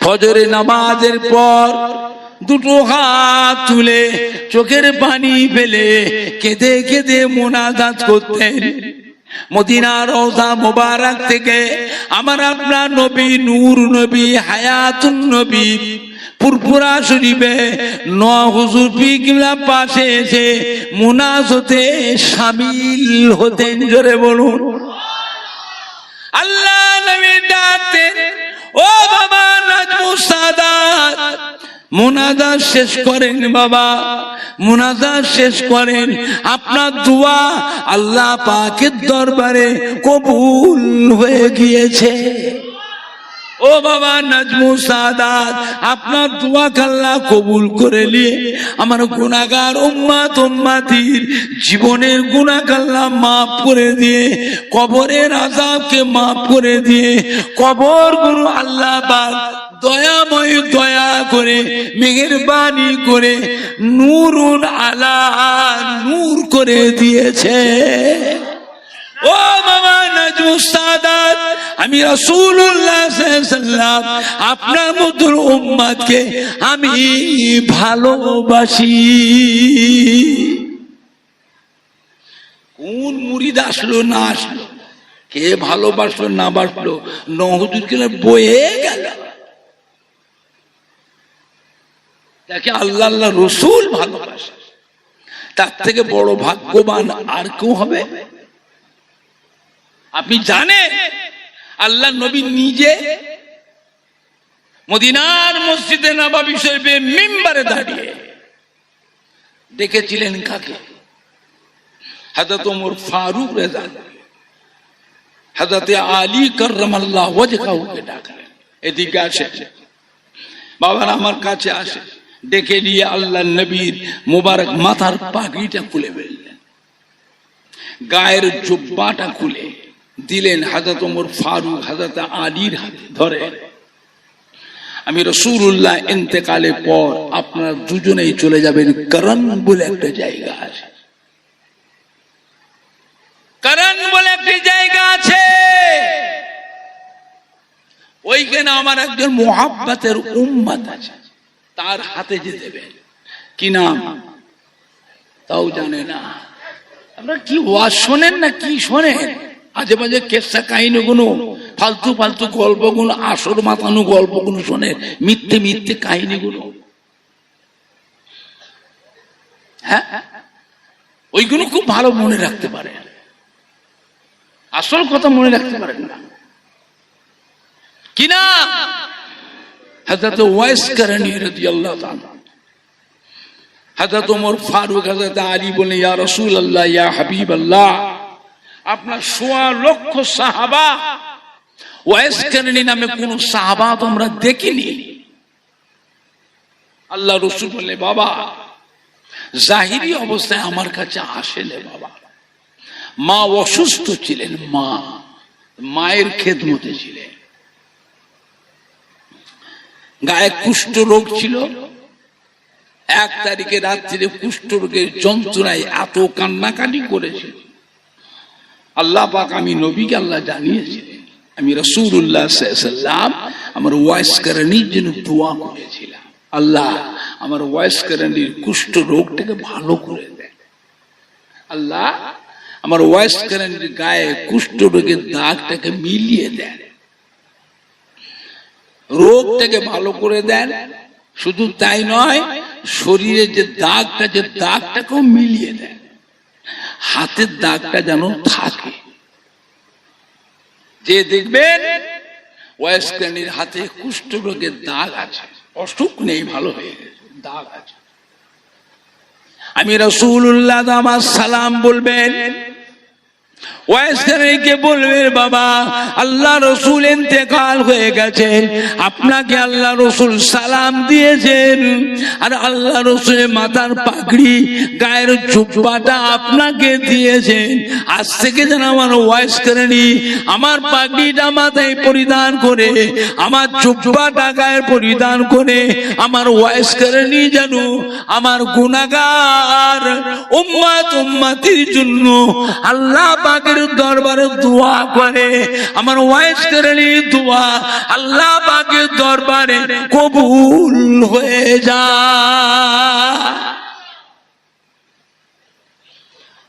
ফজরে নামাজের পর দুটো হাত তুলে চোখের পানি ফেলে কেঁদে কেঁদে মোনাজাত করতেন। মদিনার রওজা মোবারক থেকে আমার আপনার নবী নূর নবী হায়াতুন নবী পুরপুরা শরীফে হুজুর পীর কিবলা পাশে এসে মুনাজাতে শামিল হতেন। জোরে বলুন আল্লাহ নবী ডাকতেন, ও বাবা নাজমুস সাদাত মুনাজাত শেষ করেন, বাবা মুনাজাত শেষ করেন, আপনার দোয়া আল্লাহ পাকের দরবারে কবুল হয়ে গিয়েছে। ও বাবা নাজমুস সাদাত, আপনার দোয়া আল্লাহ কবুল করে নিয়ে আমার গুনাহগার উম্মত উম্মতির জীবনের গুনাহ আল্লাহ মাফ করে দিয়ে কবরের আযাবকে মাফ করে দিয়ে কবর গুলো আল্লাহ পাক দয়াময় দয়া করে মেহেরবানি করে নূরুন আলা নূর করে দিয়েছে। ও বাবা নাজমুস সাদাত, আমি রাসূলুল্লাহ সাল্লাল্লাহু আলাইহি ওয়াসাল্লাম আপনার মতো উম্মতকে আমি ভালোবাসি। কোন মুরিদ আসলো না আসলো, কে ভালোবাসলো না বাসলো, হুজুরকে বয়ে গেল, তাকে আল্লাহ আল্লাহ রসুল ভালোবাসে, তার থেকে বড় ভাগ্যবান আর কেউ হবে? আপনি জানেন আল্লাহ নবী নিজে মদিনার মসজিদে নববী শরীফে মিম্বারে দাঁড়িয়ে ডেকেছিলেন কাকে? হযরত ওমর ফারুক রাযা, হযরত আলী কাররামাল্লাহু ওয়াজহাহুকে ডাকলেন, এদিকে আসে বাবার আমার কাছে আসে। ডেকে নিয়ে আল্লাহ নবীর মুবারক মাথার পাগড়িটা খুলে ফেললেন, গায়ের জুব্বাটা খুলে দিলেন হযরত ওমর ফারুক হযরত আলীর হাতে ধরে। আমি রাসূলুল্লাহ ইন্তেকালের পর আপনারা দুজনেই চলে যাবেন করণ বলে একটা জায়গা আছে, করণ বলে একটা জায়গা আছে, ওইখানে আমার একজন মুহাব্বতের উম্মত আছে, তার হাতে যেতে দেবেন। কি নাম তাও জানে না। আপনারা কি ওয়াজ শোনেন না কি শোনেন? আজে বাজে কেসা কাহিনীগুলো, ফালতু ফালতু গল্পগুলো, আসর মাতানো গল্পগুলো শোনেন, মিথ্যে মিথ্যে কাহিনীগুলো। হ্যাঁ, ওইগুলো খুব ভালো মনে রাখতে পারে, আসল কথা মনে রাখতে পারেন না। কিনা হযরত ওয়াইস করনী রাদিয়াল্লাহু তাআলা, হযরত ওমর ফারুক হযরত আলী বলেন, ইয়া রাসূলুল্লাহ ইয়া হাবিবাল্লাহ, আপনার ১৬ লক্ষ সাহাবা, ওয়াইস করনী নামে কোন সাহাবা তোমরা দেখিনি। আল্লাহ রাসূল বলে, বাবা জাহিরি অবস্থায় আমার কাছে আসেলে বাবা, মা অসুস্থ ছিলেন, মায়ের খেদমতে ছিলেন, গায়ে কুষ্ঠ রোগ ছিল। ১ তারিখে রাত্রিরে কুষ্ঠ রোগের যন্ত্রণায় এত কান্নাকাটি করেছে, আল্লাহ পাক আমি নবীকে আল্লাহ জানিয়েছিলেন, আমি রাসূলুল্লাহ সাল্লাল্লাহু আলাইহি ওয়াসাল্লাম আমার ওয়াইস করণীর জন্য দোয়া করেছিলাম, আল্লাহ আমার ওয়াইস করণীর কুষ্ঠ রোগটাকে ভালো করে দেন, আল্লাহ আমার ওয়াইস করণীর গায়ে কুষ্ঠ রোগের দাগটাকে মিলিয়ে দেন, রোগটাকে ভালো করে দেন। শুধু তাই নয়, শরীরে যে দাগটা, যে দাগটাকেও মিলিয়ে দেন, হাতের দাগটা যেন থাকে। যে দেখবেন ওয়াইস করণীর হাতে কুষ্ঠ রোগের দাগ আছে, অসুখ নেই, ভালো হয়ে গেছে, দাগ আছে, আমি রাসূলুল্লাহ আমার সালাম বলবেন, ওয়াইস করণীকে বলবেন, বাবা আল্লাহ রাসূল ইন্তেকাল হয়ে গেছেন, আপনাকে আল্লাহ রাসূল সালাম দিয়েছেন, আর আল্লাহ রাসূলের মাথার পাগড়ি গায়ের জুব্বাটা আপনাকে দিয়েছেন। আজ থেকে যেন আমার ওয়াইস করণী আমার পাগড়িটা মাথায় পরিধান করে, আমার জুব্বাটা গায়ে পরিধান করে, আমার ওয়াইস করণী যেন আমার গুনাহগার উম্মত উম্মতির জন্য আল্লাহ পাকের দরবারে দোয়া করে। আমার ওয়াইস করণী দোয়া আল্লাহ পাকের দরবারে কবুল হয়ে যায়।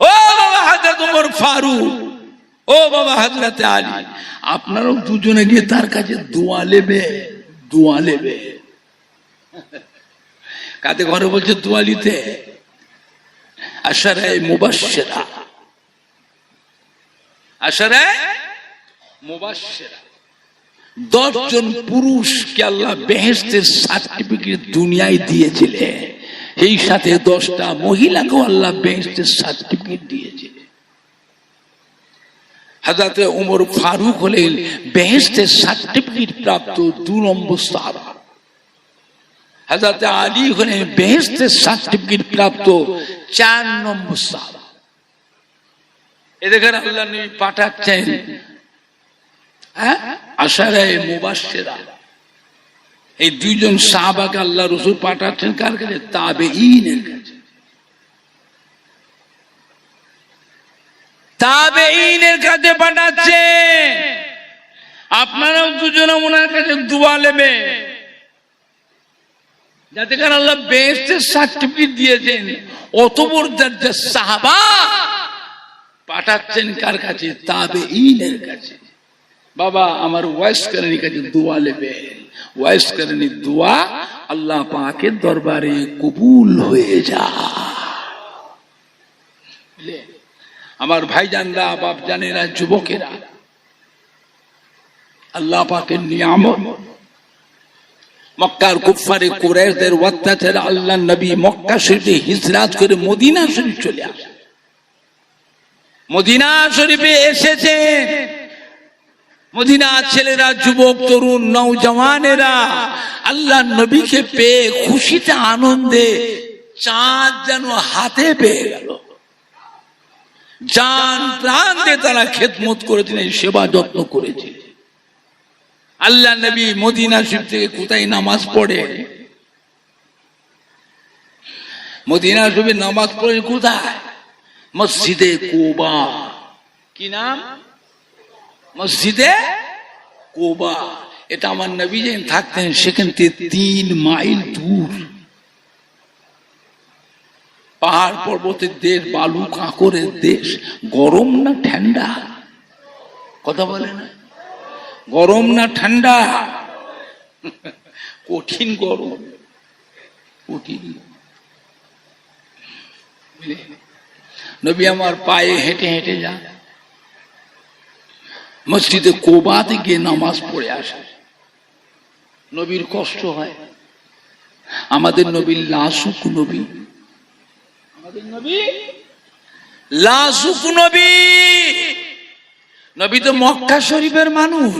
ও বাবা হযরত ওমর ফারুক, ও বাবা হযরত আলী, আপনারাও দুজনে গিয়ে তার কাছে দোয়া নেবে, দোয়া নেবে। কাতে ঘরে বলছে দোয়া নিতে? আশারায়ে মুবাশশিরা, আশারায়ে মুবাশশিরা, 10 জন পুরুষকে আল্লাহ বেহেশতের সার্টিফিকেট দুনিয়ায় দিয়েছিলেন, এই সাথে 10টা মহিলাকেও আল্লাহ বেহেশতের সার্টিফিকেট দিয়েছিলেন। হযরত ওমর ফারুক হলেন বেহেশতের সার্টিফিকেট প্রাপ্ত 2 নম্বর সাহাবা। হযরত আলী হলেন বেহেশতের সার্টিফিকেট প্রাপ্ত 4 নম্বর সাহাবা। এদের আল্লাহ নবী পাঠাচ্ছেন আশারায়ে মুবাশশিরা, এই 2 জন সাহাবাকে আল্লাহ রাসূল পাঠাচ্ছেন কার কাছে? তাবেঈনের কাছে। তাবেঈনের কাছে পাঠাচ্ছে। আপনারাও দুজনে ওনার কাছে দোয়া নেবে, যাতে করে আল্লাহ বেহেশতের সার্টিফিকেট দিয়েছেন। অত বড় দরজার সাহাবা পাঠাচ্ছেন কার কাছে? তাবেঈনের কাছে। বাবা আমার ওয়াইস করণীর কাছে দোয়া নেবে। ওয়াইস করণীর দোয়া আল্লাহ পাকের দরবারে কবুল হয়ে যায়। আমার ভাইজানরা, বাপ জানেরা, যুবকেরা, আল্লাহ পাকের নিয়ামত। মক্কার কুফারে কুরাইশদের অত্যাচারে আল্লাহ নবী মক্কা শরীফে হিজরত করে মদিনা শরীফ চলে আসে। মদিনা শরীফে এসেছে মদিনার ছেলেরা, যুবক, তরুণ, নওজওয়ানেরা আল্লাহ নবীকে পেয়ে খুশিতে আনন্দে চাঁদ যেন হাতে পেয়ে গেল। জান প্রাণ দিয়ে তারা খেদমত করেছিলেন, সেবা যত্ন করেছিলেন। আল্লাহ নবী মদিনা শরীফ থেকে কোথায় নামাজ পড়ে? মদিনা শরীফে নামাজ পড়ে কোথায়? মসজিদে কুবা। কি নাম? মসজিদে কুবা। এটা আমার নবী যেন থাকতেন সেখান থেকে 3 মাইল দূর। পাহাড় পর্বতের দেশ, বালু কাঁকরের দেশ। গরম না ঠান্ডা? কথা বলে না? গরম না ঠান্ডা? কঠিন গরম, কঠিন। নবী আমার পায়ে হেঁটে হেঁটে যান, মসজিদে কুবাতে গিয়ে নামাজ পড়ে আসে। নবীর কষ্ট হয়। আমাদের নবী লাসুক নবী, আমাদের নবী লাসুক নবী। নবী তো মক্কা শরীফের মানুষ।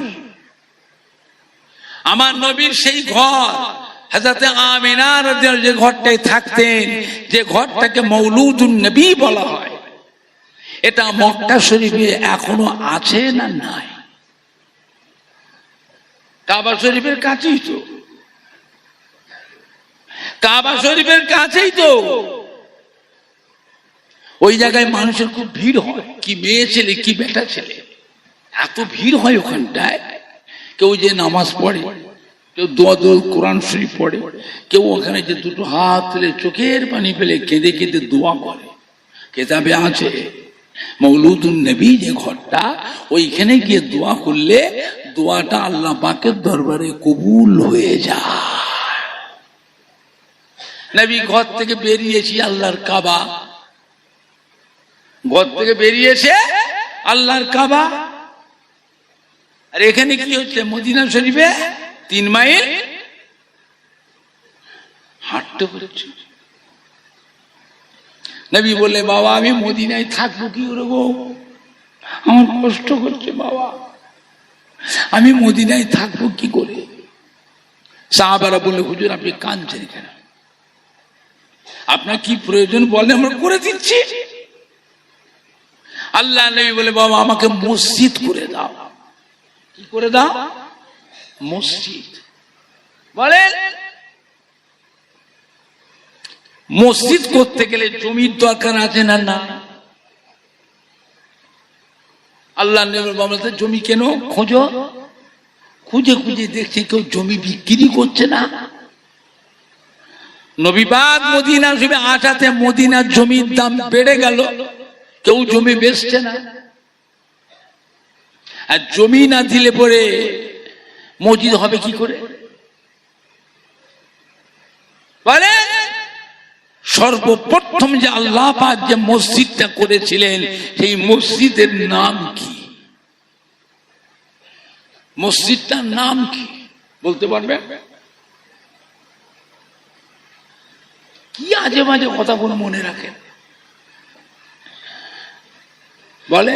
আমার নবীর সেই ঘর, হযরত আমিনা রাদিয়াল্লাহু যে ঘরটায় থাকতেন, যে ঘরটাকে মৌলুদুন নবী বলা হয়, এটা মক্কা শরীফে এখনো আছে না নাই? কাবা শরীফের কাছেই তো, কাবা শরীফের কাছেই তো। ওই জায়গায় মানুষের খুব ভিড় হয়। কি মেয়ে ছেলে, কি বেটা ছেলে, এত ভিড় হয় ওখানটায়। কেউ যে নামাজ পড়ে, কেউ দোয়া কোরআন শরীফ পড়ে, কেউ ওখানে যে 2 হাত তুলে চোখের পানি ফেলে কেঁদে কেঁদে দোয়া করে। কেতাবে আছে মৌলুদুন নবী যে ঘরটা, ওইখানে গিয়ে দোয়া করলে দোয়াটা আল্লাহ পাকের দরবারে কবুল হয়ে যায়। নবী ঘর থেকে বেরিয়েছি আল্লাহর কাবা, ঘর থেকে বেরিয়েছে আল্লাহর কাবা। আর এখানে কি হচ্ছে? মদিনা শরীফে 3 মাইল হাঁটতে পেরেছি। নবী বললে, বাবা আমি মদিনায় থাকবো কি করে গো? আমার কষ্ট করছে বাবা, আমি মদিনায় থাকবো কি করে? সাহাবারা বললে, হুজুর আপনি কাঁদছেন কেন? আপনার কি প্রয়োজন বলেন, আমরা করে দিচ্ছি। আল্লাহ নবী বলে, বাবা আমাকে মসজিদ করে দাও। কি করে দাও? মসজিদ। বলেন মসজিদ করতে গেলে জমির দরকার আছে না না? আল্লাহ নবী বলতে, জমি কেন খোঁজো? খুঁজে খুঁজে দেখছে কেউ জমি বিক্রি করছে না। নবী পাক মদিনা শরীফে আসাতে মদিনার জমির দাম বেড়ে গেল, কেউ জমি বেচছে না। আর জমি না দিলে পরে মসজিদ হবে কি করে বলে? সর্বপ্রথম যে আল্লাহ পাক যে মসজিদটা করেছিলেন সেই মসজিদের নাম কি? মসজিদটার নাম কি বলতে পারবে? কি আজে বাজে কথা কোনো মনে রাখেন বলে?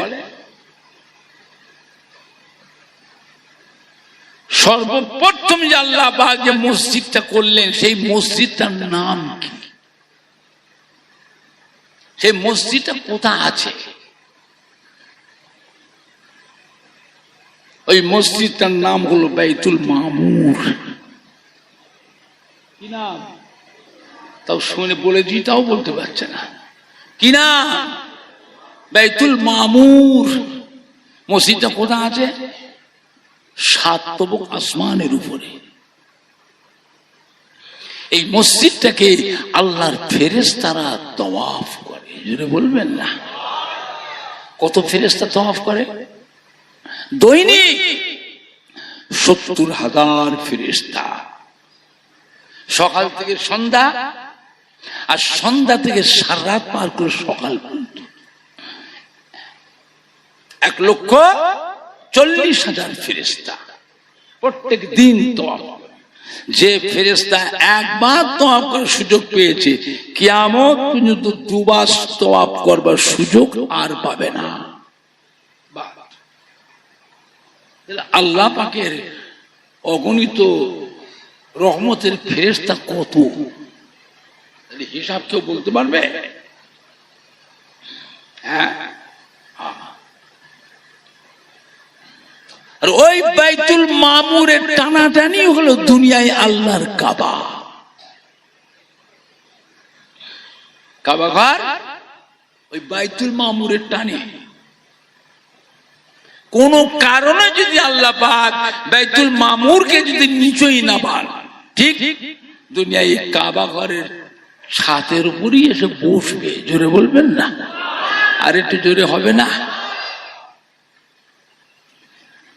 সর্বপ্রথম যে আল্লাহ পাক যে মসজিদটা করলেন সেই মসজিদটার নাম কি? সেই মসজিদটা কোথায় আছে? ওই মসজিদটার নাম হলো বাইতুল মামুর। কি নাম? তাও শুনে বলে দিই, তাও বলতে পারছে না কি নাম? বাইতুল মামুর। মসজিদটা কোথায় আছে? 7 তবক আসমানের উপরে। এই মসজিদটাকে আল্লাহর ফেরেশতারা তওয়াফ করে। জোরে বলবেন না? কত ফেরেশতা তওয়াফ করে? দৈনিক 70,000 ফেরেশতা। সকাল থেকে সন্ধ্যা, আর সন্ধ্যা থেকে সারা রাত পার করে সকাল পর্যন্ত 1,40,000 ফেরেশতা প্রত্যেক দিন তওয়াফ। যে ফেরেশতা একবার তওয়াফ করার সুযোগ পেয়েছে, কিয়ামত পর্যন্ত 2 বার তওয়াফ করবার সুযোগ আর পাবে না। আল্লাহ পাকের অগণিত রহমতের ফেরেশতা কত, হিসাব কেউ বলতে পারবে? হ্যাঁ। আর ওই বাইতুল মামুরের টানাটানি হলো দুনিয়ায় আল্লাহর কাবা। কাবা ঘর ওই বাইতুল মামুরের টানে। কোন কারণে যদি আল্লাহ পাক বাইতুল মামুরকে যদি নিচই না পান, ঠিক দুনিয়ায় কাবা ঘরের ছাদের উপরই এসে বসবে। জোরে বলবেন না? আর একটু জোরে হবে না?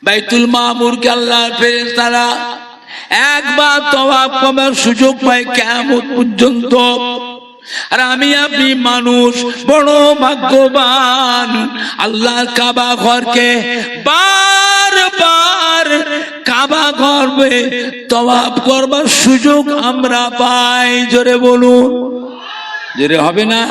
বাইতুল মামুরকে আল্লাহর ফেরেশতারা একবার তওয়াফ করার সুযোগ পায় কিয়ামত পর্যন্ত। আর আমি আপনি মানুষ বড় ভাগ্যবান, আল্লাহর কাবা ঘরকে বারবার কাবা ঘরে তওয়াফ করবার সুযোগ আমরা পাই। জোরে বলুন, জোরে হবে না?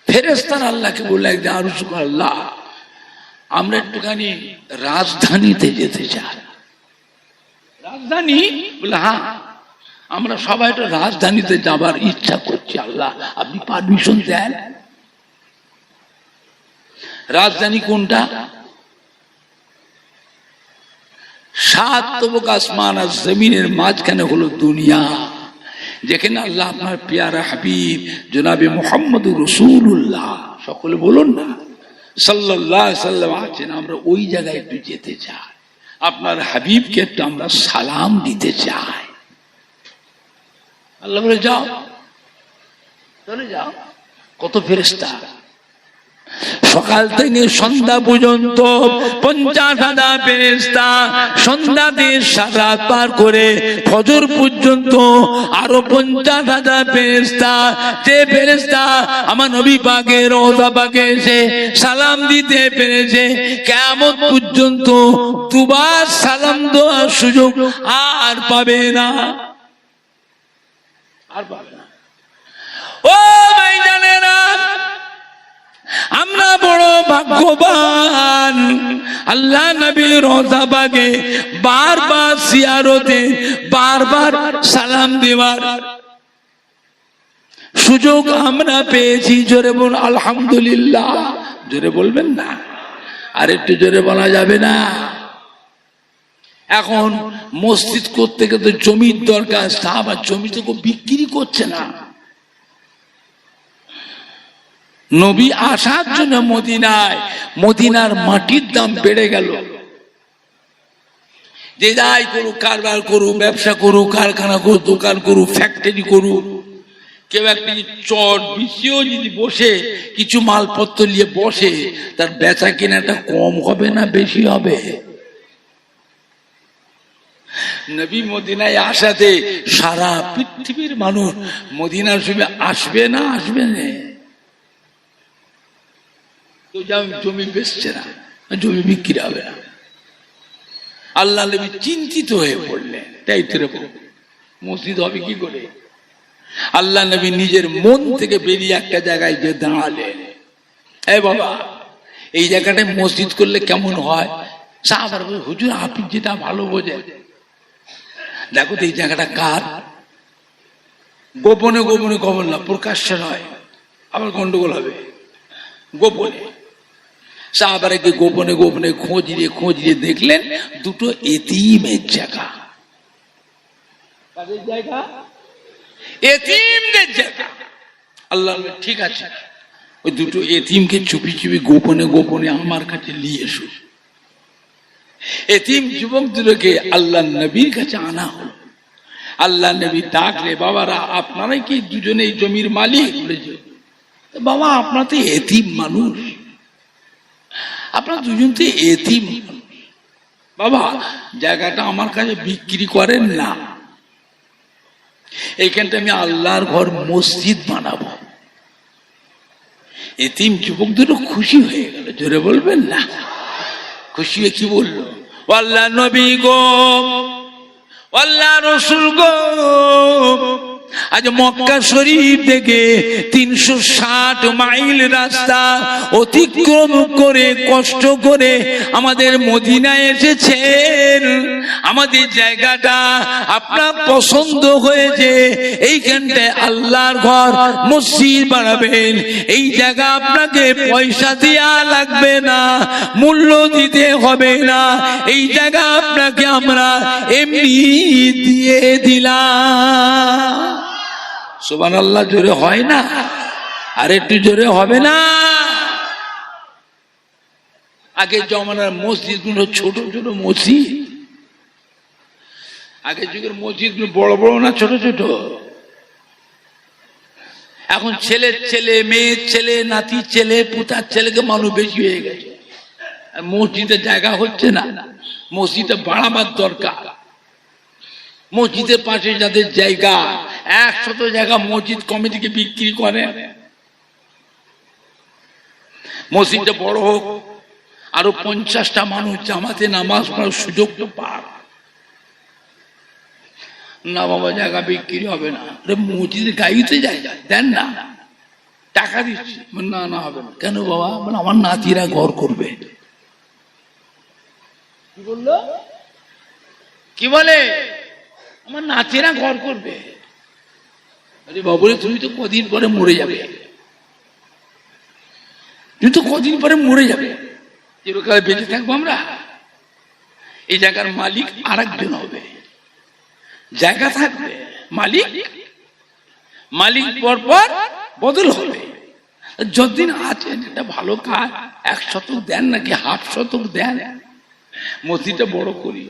ফেরেশতারা আল্লাহকে বলে একদিন, আল্লাহ আমরা একটুখানি রাজধানীতে যেতে চাই। রাজধানী? বলে হ্যাঁ, আমরা সবাই একটা রাজধানীতে যাবার ইচ্ছা করছি, আল্লাহ আপনি পারমিশন দেন। রাজধানী কোনটা? 7 তবক আসমান আর জমিনের মাঝখানে হলো দুনিয়া, যেখানে আল্লাহ আপনার পেয়ারা হাবিব জনাবে মুহাম্মদুর রাসূলুল্লাহ, সকলে বলুন না সাল্লাল্লাহু আলাইহি সাল্লাম আছেন। আমরা ওই জায়গায় একটু যেতে চাই, আপনার হাবিবকে একটু আমরা সালাম দিতে চাই। আল্লাহ বলে যাও, চলে যাও। কত ফেরেশতা! সকাল থেকে সন্ধ্যা পর্যন্ত 50,000 ফেরেশতা, সন্ধ্যা দিয়ে সারা রাত পার করে ফজর পর্যন্ত আরো 50,000 ফেরেশতা। যে ফেরেশতা আমার নবী পাকের রওজা পাকে এসে সালাম দিতে পেরেছে, কিয়ামত পর্যন্ত 2 বার সালাম দেওয়ার সুযোগ আর পাবে না, আর পাবে না। ও ভাইজানেরা, আমরা বড় ভাগ্যবান, আল্লাহ নবীর রওজা পাকে বারবার জিয়ারতে বারবার সালাম দেওয়ার সুযোগ আমরা পেয়েছি। জোরে বলুন আলহামদুলিল্লাহ। জোরে বলবেন না? আর একটু জোরে বলা যাবে না? এখন মসজিদ করতে গেলে জমির দরকার, সাহাবা জমি তো বিক্রি করছে না। নবী আসার জন্য মদিনায়, মদিনার মাটির দাম বেড়ে গেল। যে যাই করুক, কারবার করুক, ব্যবসা করুক, কারখানা করুক, দোকান করুক, ফ্যাক্টরি করুক, কেউ একটা চট বিছিয়েও যদি বসে কিছু মালপত্র নিয়ে বসে, তার বেচা কেনাটা কম হবে না বেশি হবে? নবী মদিনায় আসাতে সারা পৃথিবীর মানুষ মদিনার সময় আসবে না আসবে না? তো জমি বেচছে না, জমি বিক্রি হবে না। আল্লাহ নবী চিন্তিত হয়ে পড়লেন, তাই তো মসজিদ হবে কি করে? আল্লাহ নবী নিজের মন থেকে বেরিয়ে একটা জায়গায় যে দাঁড়ালেন, এ বাবা এই জায়গাটায় মসজিদ করলে কেমন হয়? সাহাবারা বলে, হুজুর আপনি যেটা ভালো বোঝেন, দেখো তো এই জায়গাটা কার? গোপনে গোপনে খবর না, প্রকাশ্যে নয়, আবার গন্ডগোল হবে। গোপনে সাহাবারাকে গোপনে গোপনে খোঁজ দিয়ে দেখলেন দুটো এতিমের জায়গা। কাদের জায়গা? এতিমদের জায়গা। আল্লাহ ঠিক আছে, ওই দুটো এতিমকে চুপি চুপি গোপনে গোপনে আমার কাছে নিয়ে এসো। এতিম যুবক দুটোকে আল্লাহ নবীর কাছে আনা হলো। আল্লাহ নবী ডাকলে, বাবারা আপনারাই কি দুজনে এই জমির মালিক? বাবা আপনারা তো এতিম মানুষ, আপনারা দুজন তো এতিম। বাবা জায়গাটা আমার কাছে বিক্রি করেন না, এইখানটা আমি আল্লাহর ঘর মসজিদ বানাবো। এতিম যুবক দুটো খুশি হয়ে গেল, জোরে বলবেন না? খুশি হয়ে কি বললো? আল্লাহ নবী গো, আল্লাহ রসুল গো, আজ মক্কা শরীফ থেকে 360 মাইল রাস্তা অতিক্রম করে কষ্ট করে আমাদের মদিনায় এসেছেন। আমাদের জায়গাটা আপনার পছন্দ হয়েছে, এইখানটায় আল্লাহর ঘর মসজিদ বানাবেন। এই জায়গা আপনাকে পয়সা দেওয়া লাগবে না, মূল্য দিতে হবে না, এই জায়গা আপনাকে আমরা এমনি দিয়ে দিলাম। সুবহানাল্লাহ জোরে হয় না? আর একটু জোরে হবে না? আগে জমানার মসজিদ গুলো ছোট ছোট মসজিদ, আগের যুগের মসজিদ গুলো বড় বড় না ছোট ছোট। এখন ছেলের ছেলে, মেয়ের ছেলে, নাতির ছেলে, পুতার ছেলেকে মানুষ বেশি হয়ে গেছে, মসজিদের জায়গা হচ্ছে না। মসজিদে বাড়াবার দরকার। মসজিদের পাশে যাদের জায়গা 100 জায়গা মসজিদ কমিটিকে বিক্রি করে। মসজিদটা বড় হোক, আরো 50টা মানুষ জামাতে নামাজ পড়ার সুযোগ তো পাক না। বাবা জায়গা বিক্রি হবে না, মসজিদের গাইতে জায়গা দেন না, টাকা দিচ্ছি। না না হবে না। কেন বাবা? মানে আমার নাতিরা ঘর করবে। কি বললো? কি বলে? আমার নাতিরা ঘর করবে। আরে বাবুরে তুমি তো কদিন পরে মরে যাবে, তুমি তো কদিন পরে মরে যাবে, চিরকাল বেঁচে থাকবো আমরা? এই জায়গার মালিক আর একজন হবে, জায়গা থাকবে, মালিক মালিক পর পর বদল হবে। যতদিন আছে এটা ভালো কাজ, 1 শতক দেন নাকি 1/2 শতক দেন, মসজিদটা বড় করি,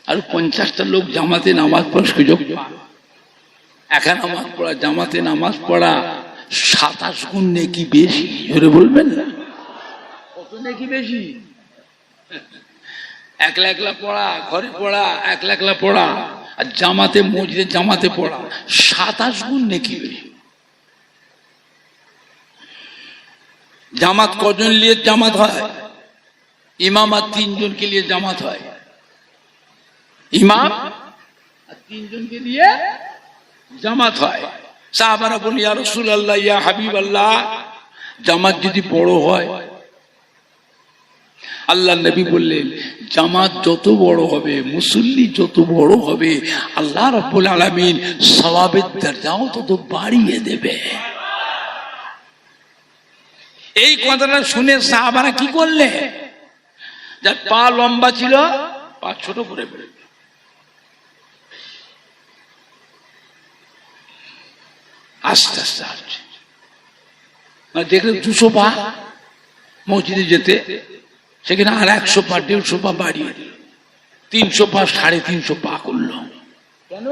আর 50টা লোক জামাতে নামাজ পড়ার সুযোগ পাবে। একা নামাজ পড়া, জামাতে নামাজ পড়া 27 গুণ নেকি বেশি। জোরে বলবেন না? কত নেকি বেশি? একলা একলা পড়া, ঘরে পড়া, একলা একলা পড়া, আর জামাতে মসজিদে জামাতে পড়া 27 গুণ নেকি বেশি। জামাত কজন নিয়ে জামাত হয়? ইমাম আর 3 জনকে নিয়ে জামাত হয়। ইমাম আর 3 জনকে নিয়ে জামাত হয়। সাহাবারা বলেন, ইয়া রাসূলুল্লাহ, ইয়া হাবিবাল্লাহ, জামাত যদি বড় হয়? আল্লাহ নবী বললেন, জামাত যত বড় হবে, মুসল্লি যত বড় হবে, আল্লাহ রাব্বুল আলামিন সওয়াবের দরজাও তত বাড়িয়ে দেবে। এই কথাটা শুনে সাহাবারা কি করলে? যার পা লম্বা ছিল পা ছোট করে ফেলল। আস্তে আস্তে আসছে, মানে দেখলে 200 পা মসজিদে যেতে, সেখানে আর 100 পা 150 পা বাড়িয়ে দিল, 300 পা 350 পা করলো। কেন?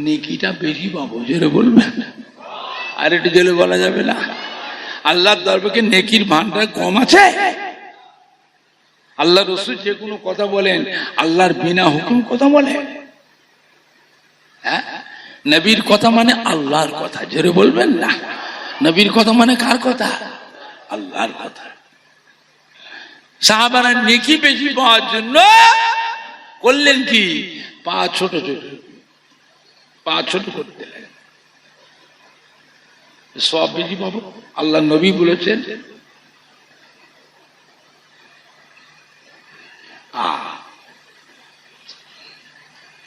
নেকিটা বেশি পাবো, জেলে বলবেন। আর একটু জেলে বলা যাবে না? আল্লাহর দরবারে নেকির ভান্ডার কম আছে? আল্লাহ রসুল যে কোনো কথা বলেন, আল্লাহর বিনা হুকুম কথা বলেন? হ্যাঁ, নবীর কথা মানে আল্লাহর কথা, জোরে বলবেন না? নবীর কথা মানে কার কথা? আল্লাহর কথা। সাহাবারা নেকি বেশি পাওয়ার জন্য করলেন কি? পা ছোট ছোট, পা ছোট করতে লাগলেন, সব বেশি পাবো। আল্লাহ নবী বলেছেন,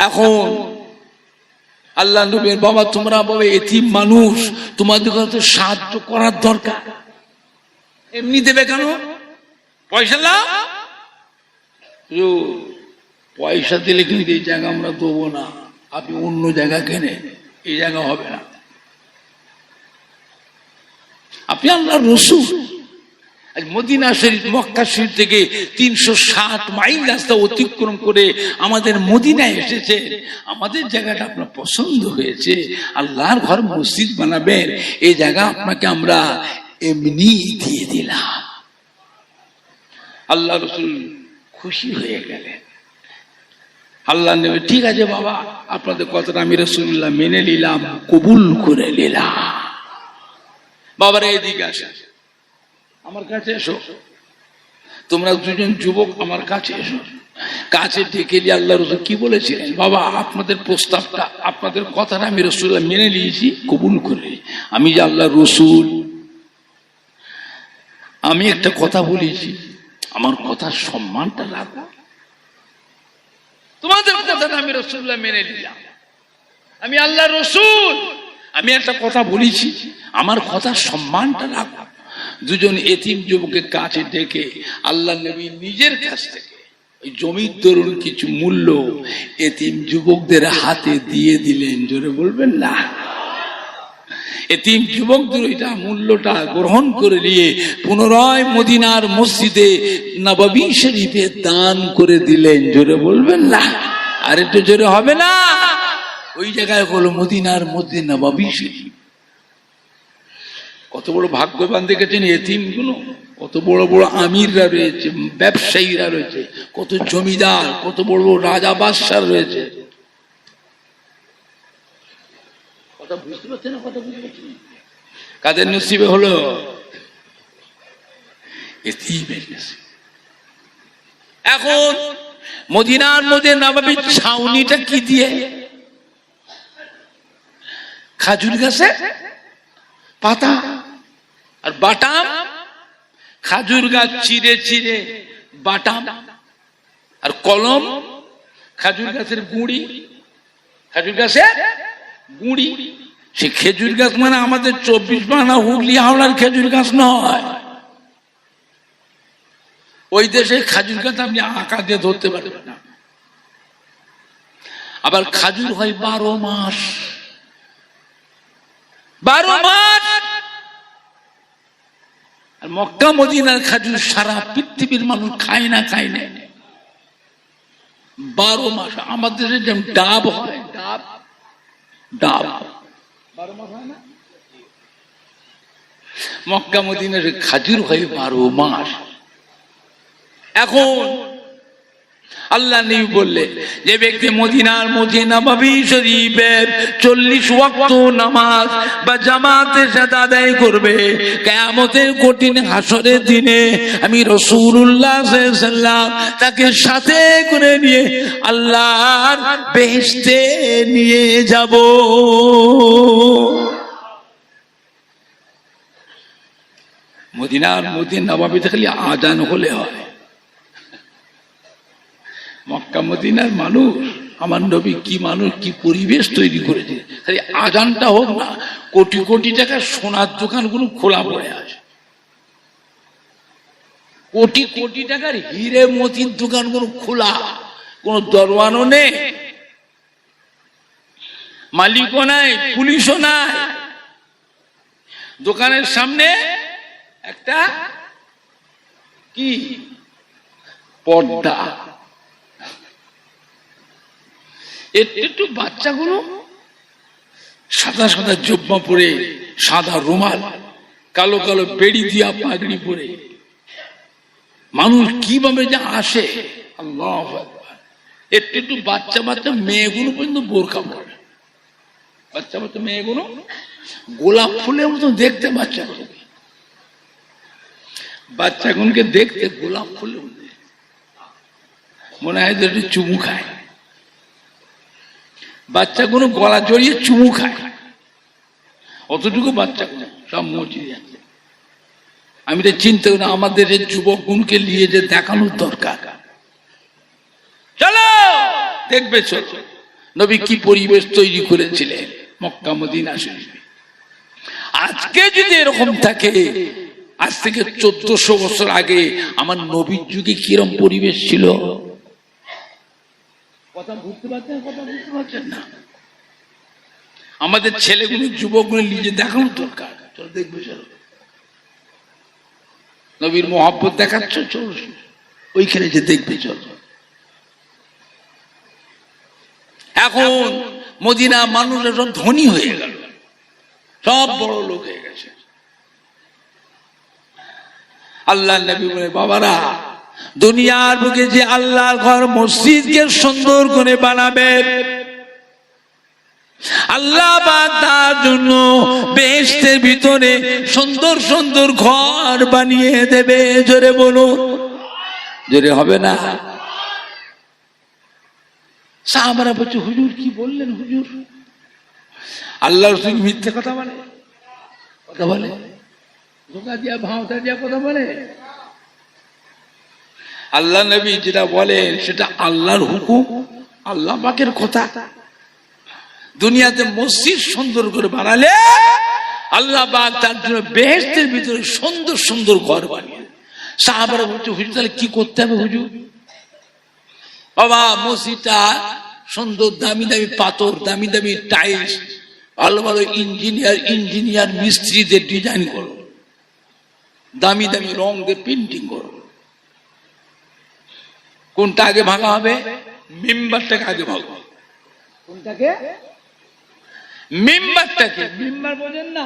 এখন আল্লাহ নবীর বাবা, তোমরা বাবা এতিম মানুষ, তোমাদের তো সাহায্য করার দরকার। এমনি দেবে কেন? পয়সা লাও। পয়সা দিলে কিন্তু এই জায়গা আমরা দেবো না, আপনি অন্য জায়গা কেনে, এই জায়গা হবে না। আপনি আল্লাহর রাসূল, মদিনা শরীফ মক্কা শরীফ থেকে 360 মাইল রাস্তা অতিক্রম করে আমাদের মদিনায় এসেছে। আমাদের জায়গাটা আপনার পছন্দ হয়েছে, আল্লাহর ঘর মসজিদ বানাবেন, এই জায়গা আপনাকে আমরা এমনি দিয়ে দিলাম। আল্লাহ রাসূল খুশি হয়ে গেলেন। আল্লাহ নবী, ঠিক আছে বাবা, আপনাদের কথাটা আমি রাসূলুল্লাহ মেনে নিলাম, কবুল করে নিলাম। বাবারা এদিকে আসে, আমার কাছে এসো, তোমরা দুজন যুবক আমার কাছে এসো। কাছে ডেকে নিয়ে আল্লাহ রাসূল কি বলেছিলেন? বাবা, আপনাদের প্রস্তাবটা, আপনাদের কথাটা আমি রাসূলুল্লাহ মেনে নিয়েছি, কবুল করে। আমি যে আল্লাহর রাসূল, আমি একটা কথা বলেছি, আমার কথার সম্মানটা রাখো। তোমাদের কথাটা আমি রাসূলুল্লাহ মেনে নিলাম, আমি আল্লাহর রাসূল, আমি একটা কথা বলেছি, আমার কথার সম্মানটা রাখো। দুজন এতিম যুবকের কাছে ডেকে আল্লাহ নবী নিজের কাছ থেকে ওই জমির দরুন কিছু মূল্য এতিম যুবকদের হাতে দিয়ে দিলেন। জোরে বলবেন না? এতিম যুবকদের ওইটা মূল্যটা গ্রহণ করে নিয়ে পুনরায় মদিনার মসজিদে নববী শরীফে দান করে দিলেন। জোরে বলবেন না? আর একটু জোরে হবে না? ওই জায়গায় হলো মদিনার মধ্যে নববী শরীফ। কত বড় ভাগ্যবান দেখেছেন এতিম গুলো, কত বড় বড় আমিররা রয়েছে, ব্যবসায়ীরা রয়েছে, কত জমিদার, কত বড় বড় রাজা বাদশাহ রয়েছে। কথা বুঝতে পারছেন না? কথা বুঝতে পারছেন? কাদের নসিবে হলো? এতিমের নসিবে। এখন মদিনার মধ্যে নববী ছাউনিটা কি দিয়ে? খাজুর গাছে পাতা আর বাটাম, খাজুর গাছ চিরে চিরে বাটাম, আর কলম খাজুর গাছের গুঁড়ি, খাজুর গাছের গুঁড়ি। সে খেজুর গাছ মানে আমাদের 24 পরগনা হুগলি হাওড়ার খেজুর গাছ নয়। ওই দেশে খাজুর গাছ আপনি আঁকা দিয়ে ধরতে পারবেন না। আবার খাজুর হয় 12 মাস, 12 মাস। আর মক্কা মদিনার খাজুর সারা পৃথিবীর মানুষ খায় না, খায় না। 12 মাস। আমাদের দেশে যেমন ডাব হয়, ডাব ডাব 12 মাস হয় না? মক্কা মদিনার খাজুর হয় 12 মাস। এখন আল্লাহ নবী বললেন, যে ব্যক্তি মদিনার মধ্যে নববী শরীফের 40 ওয়াক্ত নামাজ বা জামাতের সাথে আদায় করবে, কিয়ামতের কঠিন হাসরের দিনে আমি রাসূলুল্লাহ সাল্লাল্লাহু আলাইহি ওয়াসাল্লাম তাকে সাথে করে নিয়ে আল্লাহর বেহেশতে নিয়ে যাব। মদিনার মধ্যে নববীতে খালি আজান হলে হয়। মক্কা মদিনার মানুষ, আমার নবী কি মানুষ, কি পরিবেশ তৈরি করেছে। খালি আজানটা হোক না, কোটি কোটি টাকার সোনার দোকানগুলো খোলা পড়ে আছে, কোটি কোটি টাকার হিরে মতির দোকানগুলো খোলা, কোন দরওয়ানও নেই, মালিকও নাই, পুলিশও নাই। দোকানের সামনে একটা কি পর্দা, একটু বাচ্চাগুলো সাদা সাদা জুব্বা পরে, সাদা রুমাল, কালো কালো বেড়ি দিয়া পাগড়ি পরে মানুষ কিভাবে যে আসে, আল্লাহু আকবার। একটু বাচ্চা বাচ্চা মেয়েগুলো পর্যন্ত বোরকা পরে, বাচ্চা বাচ্চা মেয়েগুলো গোলাপ ফুলের মতো দেখতে, বাচ্চাগুলোকে দেখতে গোলাপ ফুলের মতো মনে হয় যে একটু চুমু খায়, বাচ্চাগুলো গলা জড়িয়ে চুমু খায়, অতটুকু বাচ্চাগুলো সব মসজিদে আছে। আমি তো চিন্তা করি আমাদের এই যুবকগুলোকে নিয়ে যে দেখানোর দরকার, চলো দেখবে চলো নবী কি পরিবেশ তৈরি করেছিলেন মক্কা মদিনা শরীফে। আজকে যদি এরকম থাকে, আজ থেকে 1400 বছর আগে আমার নবীর যুগে কিরকম পরিবেশ ছিল, কথা বুঝতে পারছেন না? আমাদের ছেলেগুলো যুবকগুলো নিজে দেখানোর দরকার, চলো দেখবে চলো নবীর মোহাব্বত দেখাচ্ছ, চলো ওইখানে যে দেখবে চলো। এখন মদিনা মানুষ সব ধনী হয়ে গেল, সব বড় লোক হয়ে গেছে। আল্লাহ নবী বলে, বাবারা দুনিয়ার বুকে যে আল্লাহর ঘর মসজিদকে সুন্দর করে বানাবে, আল্লাহ পাক তার জন্য বেহেশতের ভিতরে সুন্দর সুন্দর ঘর বানিয়ে দেবে। জোরে বলুন, জোরে হবে না? সাহাবারা বলছে, হুজুর কি বললেন হুজুর? আল্লাহ রাসূল মিথ্যে কথা বলে, কথা বলে, ধোঁকা দিয়া ভাঁওতা দিয়া কথা বলে? আল্লাহ নবী যেটা বলেন সেটা আল্লাহর হুকুম, আল্লাহ পাকের কথা। দুনিয়াতে মসজিদ সুন্দর করে বানালে আল্লাহ পাক তার জন্য বেহেশতের ভিতরে সুন্দর সুন্দর ঘর বানিয়ে। সাহাবারা বলছে, হুজুর তাহলে কি করতে হবে হুজুর? বাবা মসজিদটা সুন্দর দামি দামি পাথর, দামি দামি টাইলস, ভালো ভালো ইঞ্জিনিয়ার মিস্ত্রিদের ডিজাইন করো, দামি দামি রং দিয়ে পেন্টিং করো। কোনটা আগে ভাঙা হবে? মিম্বারটাকে আগে ভাঙো। কোনটাকে? মিম্বারটাকে। মিম্বার বোঝেন না?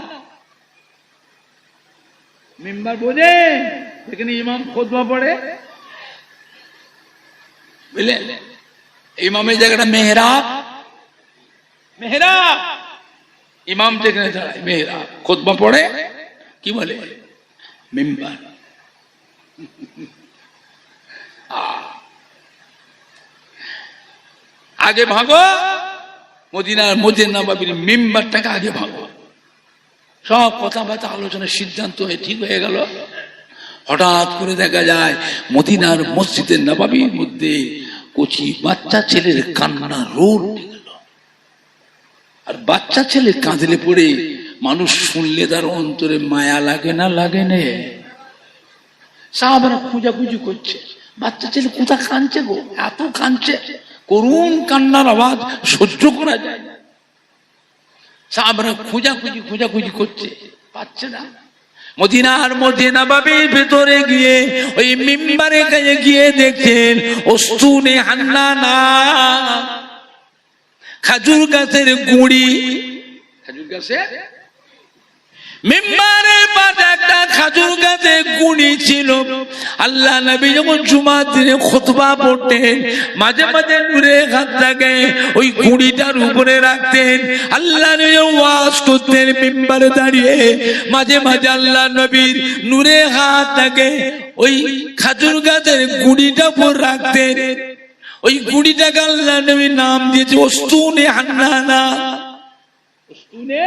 মিম্বার বোঝেন? এখানে ইমাম খুতবা পড়ে, বুঝলেন? ইমামের জায়গাটা মেহরাব, মেহরাব ইমাম যেখানে দাঁড়ায় মেহরাব, খুতবা পড়ে কি বলে? মিম্বার। আগে ভাগো মদিনার মসজিদ নববীর মিম্বারটাকে আগে ভাগো। সব কথাবার্তা আলোচনার সিদ্ধান্ত হয়ে ঠিক হয়ে গেল। হঠাৎ করে দেখা যায় মদিনার মসজিদের নববীর মধ্যে কচি বাচ্চা ছেলের কান্না রোল উঠে গেল। আর বাচ্চা ছেলে কাঁদলে পড়ে মানুষ শুনলে তার অন্তরে মায়া লাগে না, লাগে না? সাহাবারা খোঁজাখুঁজি করছে, বাচ্চা ছেলে কোথা কাঁদছে গো, এত কাঁদছে, করুণ কান্নার আওয়াজ সহ্য করা যায় না। সাহাবারা খোঁজাখুঁজি করছে, পাচ্ছে না। মদিনার মধ্যে নববীর ভেতরে গিয়ে ওই মিম্বারে কাছে গিয়ে দেখছেন ওস্তুনে হান্নানা, খাজুর গাছের গুঁড়ি, খাজুর গাছের মিম্বারের পাশে একটা খাজুর গাছের গুঁড়ি ছিল। আল্লাহ নবী যখন জুমার দিনে খুতবা পড়তেন মাঝে মাঝে নূরে হাতটাকে ওই গুঁড়িটার উপরে রাখতেন। আল্লাহ নবী ওয়াজ করতেন মিম্বারে দাঁড়িয়ে, মাঝে মাঝে আল্লাহ নবীর নূরে হাতটাকে ওই খাজুর গাছের গুঁড়িটার উপর রাখতেন। ওই গুঁড়িটাকে আল্লাহ নবী নাম দিয়েছে ওস্তুনে হান্নানা, ওস্তুনে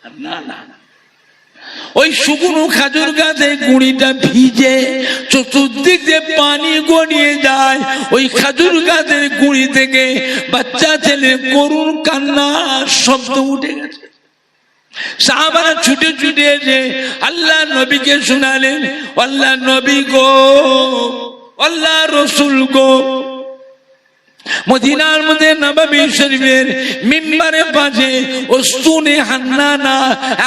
হান্নানা। ওই শুকনো খাজুর গাছে গুঁড়িটা ভিজে চতুর্দিক দিয়ে পানি গড়িয়ে যায়। ওই খাজুর গাছের গুঁড়ি থেকে বাচ্চা ছেলে করুণ কান্নার শব্দ উঠে গেছে। সাহাবারা ছুটে ছুটে এসে আল্লাহ নবীকে শোনালেন, আল্লাহ নবী গো, আল্লাহ রসুল গো, মদিনার মধ্যে নববী শরীফের মিম্বারে পাশে উস্তুনে হান্নানা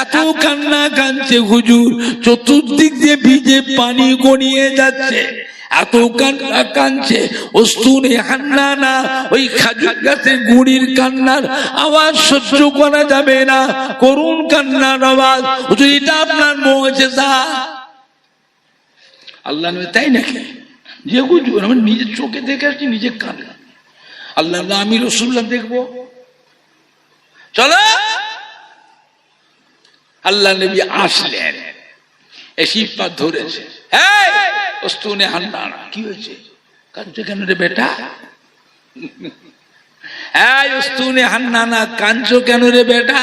এত কান্না কাঁদছে হুজুর, চতুর্দিক দিয়ে ভিজে পানি গড়িয়ে যাচ্ছে, এত কান্না কাঁদছে। উস্তুনে হান্নানা ওই খাজুর গাছের গুড়ির কান্নার আওয়াজ সহ্য করা যাবে না, করুণ কান্নার আওয়াজ। হুজুর এটা আপনার মুজিজা। আল্লাহ নবী তাই নাকি? যে হুজুর আমি নিজের চোখে দেখে আসছি, নিজের কানে। আল্লাহ আমি রাসূলুল্লাহ দেখবো, চলো। আল্লাহ নবী আসলেন, এসে পা ধরেছে, উস্তুনে হান্নানা কি হয়েছে? কাঁদছো কেন রে বেটা? উস্তুনে হান্নানা কাঁদছো কেন রে বেটা?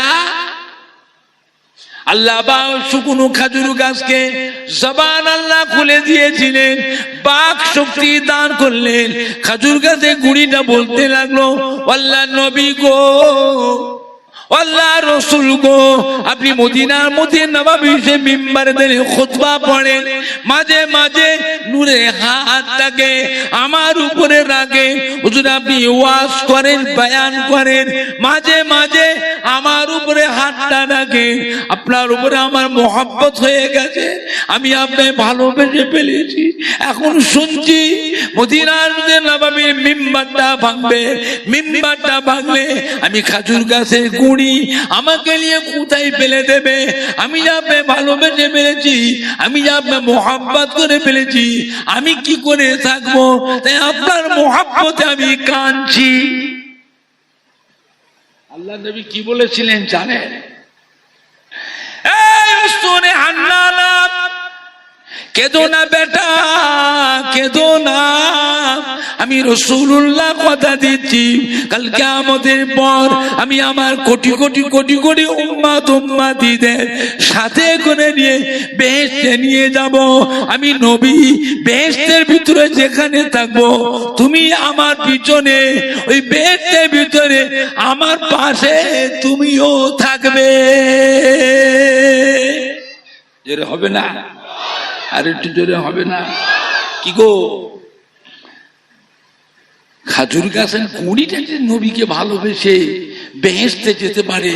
আল্লাহ বা শুকনো খাজুর গাছকে জবান আল্লাহ খুলে দিয়েছিলেন, বাক শক্তি দান করলেন। খাজুর গাছে গুড়িটা বলতে লাগলো, আল্লাহ নবী গো, আল্লাহ রসুল গো, আপনি মদিনার মধ্যে নববী মিম্বারে দাঁড়িয়ে খুতবা পড়েন, মাঝে মাঝে নূরে হাতটাকে আমার উপরে রাখে। হুজুর আপনি ওয়াজ করেন, বয়ান করেন, মাঝে মাঝে আমার উপরে হাতটা রাখে। আপনার উপরে আমার মোহাব্বত হয়ে গেছে, আমি আপনাকে ভালোবেসে ফেলেছি। এখন শুনছি মদিনার মধ্যে নববীর মিম্বারটা ভাঙবে, মিম্বারটা ভাঙলে আমি খাজুর গাছের গুড়ি আমাকে নিয়ে কোথায় ফেলে দেবে? আমি যা আপনাকে ভালোবেসে ফেলেছি, আমি যা আপনাকে মোহাব্বত করে ফেলেছি, আমি কি করে থাকবো? তাই আপনার মোহাব্বতে আমি কাঁদছি। আল্লাহ নবী কি বলেছিলেন জানেন? এই উস্তুনে হান্নানা, কেঁদো না বেটা, কেঁদো না। আমি রাসূলুল্লাহ কথা দিচ্ছি, কাল কিয়ামতের পর আমি আমার কোটি কোটি কোটি কোটি উম্মতীদের সাথে করে নিয়ে বেহেশতে নিয়ে যাব। আমি নবী বেহেশতের ভিতরে যেখানে থাকবো, তুমি আমার পিছনে ওই বেহেশতের ভিতরে আমার পাশে তুমিও থাকবে। জোরে হবে না? আর একটু জোরে হবে না? কি গো, খাজুর গাছের গুঁড়িটা যে নবীকে ভালোবেসে বেহেশতে যেতে পারে,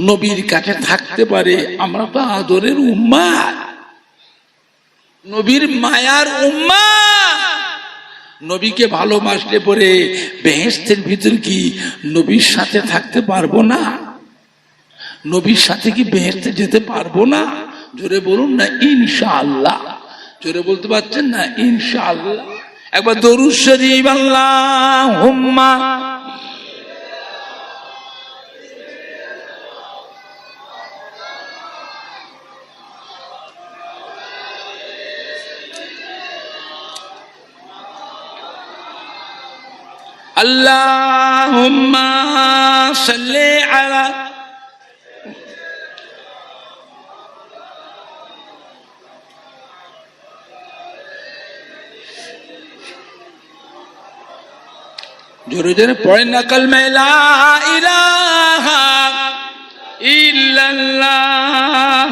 নবীর কাছে থাকতে পারে, আমরা তো আদরের উম্মাত, নবীর মায়ার উম্মাত। নবীকে ভালোবাসলে পরে বেহেশতের ভিতর কি নবীর সাথে থাকতে পারবো না? নবীর সাথে কি বেহেশতে যেতে পারবো না? জোরে বলুন না ইনশাআল্লাহ। জোরে বলতে পারছেন না ইনশাআল্লাহ? একবার দরুদ শরীফ আল্লাহুম্মা আল্লাহুম্মা সাল্লি আলা জোরে জোরে পড়েন না কালমা লা ইলাহা ইল্লাল্লাহ।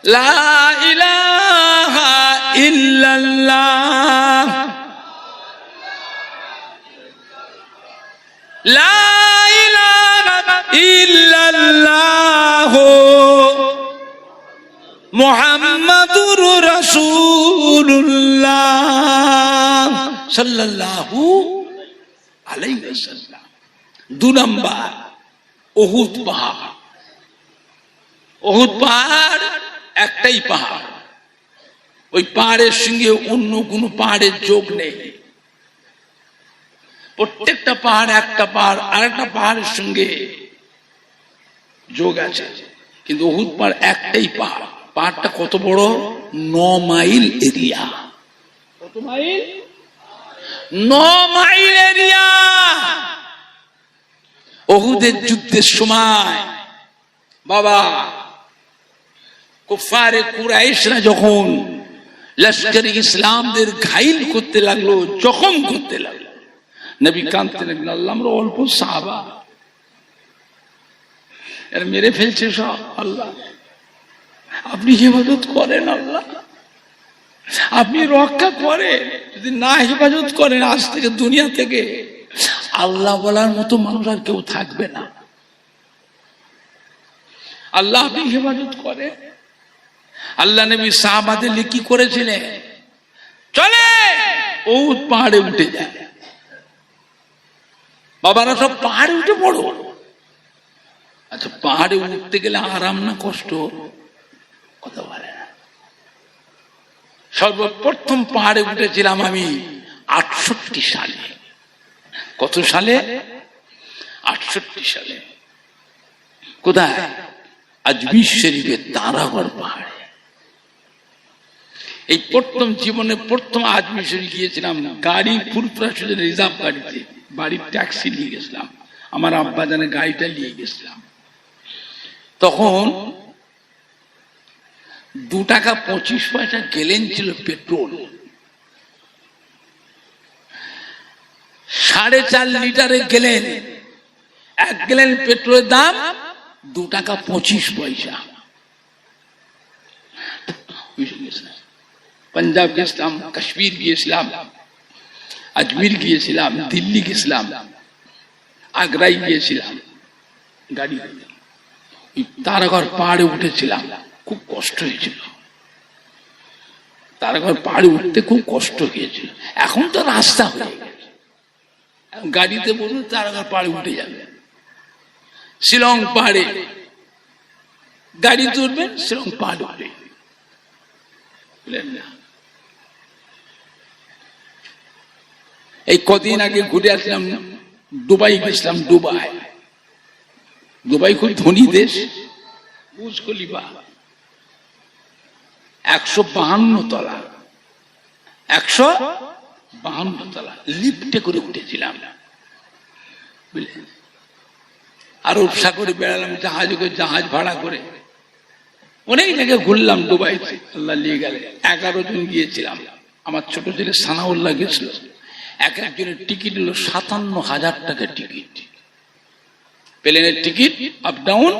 লা ইলাহা ইল্লাল্লাহ, লা ইল্লাল্লাহ মুহাম্মাদুর রাসূলুল্লাহ সাল্লাল্লাহু আলাইহি ওয়াসাল্লাম। 2 নাম্বার উহুদ পাহাড়। উহুদ পাহাড় একটাই পাহাড়, ওই পাহাড়ের সঙ্গে অন্য কোনো পাহাড়ের যোগ নেই। প্রত্যেকটা পাহাড় একটা পাহাড় আর একটা পাহাড়ের সঙ্গে যোগ আছে, কিন্তু উহুদ পাহাড় একটাই পাহাড়। পাহাড়টা কত বড়? 9 মাইল এরিয়া। কত মাইল? 9 mile area. উহুদের যুদ্ধের সময় বাবা কুফারে কুরাইশরা যখন লস্করে ইসলামদের ঘাইল করতে লাগলো, জখম করতে লাগলো, নবী কাঁদতে লাগলেন, আল্লাহ আমরা অল্প সাহাবা, এর মেরে ফেলছে সব। আল্লাহ আপনি হেফাজত করেন, আল্লাহ আপনি রক্ষা করেন। যদি না হেফাজত করেন আজ থেকে দুনিয়া থেকে আল্লাহ বলার মতো মানুষ আর কেউ থাকবে না। আল্লাহ আপনি হেফাজত করেন। আল্লাহ নবী সাহাবাদের কি করেছিলেন? চলে উহুদ পাহাড়ে উঠে যায়। বাবারা সব পাহাড়ে উঠে পড়ো। আচ্ছা পাহাড়ে উঠতে গেলে আরাম না কষ্ট? কথা বলে না। সর্বপ্রথম পাহাড়ে উঠেছিলাম আমি 68 সালে। কত সালে? 68 সালে। কোথায়? আজমির শরীফের তারাগড় পাহাড়ে। এই প্রথম জীবনে প্রথম আজমির শরীফ গিয়েছিলাম গাড়ি ফুরফুরা রিজার্ভ গাড়িতে, বাড়ির ট্যাক্সি নিয়ে গেছিলাম, আমার আব্বা জানের গাড়িটা নিয়ে গেছিলাম। তখন 2 টাকা 25 পয়সা গেলেন ছিল পেট্রোল। 4.5 লিটারে গেলেন। 1 গ্যালন পেট্রোলের দাম 2 টাকা 25 পয়সা। পাঞ্জাব গেছিলাম, কাশ্মীর গিয়েছিলাম, আজমির গিয়েছিলাম, দিল্লি গেছিলাম, আগ্রায় গিয়েছিলাম গাড়ি। তারাগড় পাহাড়ে উঠেছিলাম, খুব কষ্ট হয়েছিল। তারাগড় পাহাড়ে উঠতে খুব কষ্ট হয়েছিল। এখন তো রাস্তা হয়ে গেছে, গাড়িতে বলুন তারাগড় পাহাড়ে উঠে যাবে। শিলং পাহাড়ে গাড়িতে উঠবেন, শিলং পাহাড়ে উঠবে। এই কদিন আগে ঘুরে আসলাম, দুবাই গেছিলাম। দুবাই খুব ধনী দেশ। বুর্জ খলিফা 152 তলা, 152 তলা লিফটে করে উঠেছিলাম। বুঝলেন? আরব সাগরে বেড়ালাম জাহাজে করে, জাহাজ ভাড়া করে অনেক জায়গায় ঘুরলাম দুবাইতে। আল্লাহ নিয়ে গেলে 11 জন গিয়েছিলাম। আমার ছোট ছেলে সানাউল্লাহ গেছিল। এক একজনের টিকিট হলো 57,000 টাকা টিকিট। প্লেনের টিকিট আপ ডাউন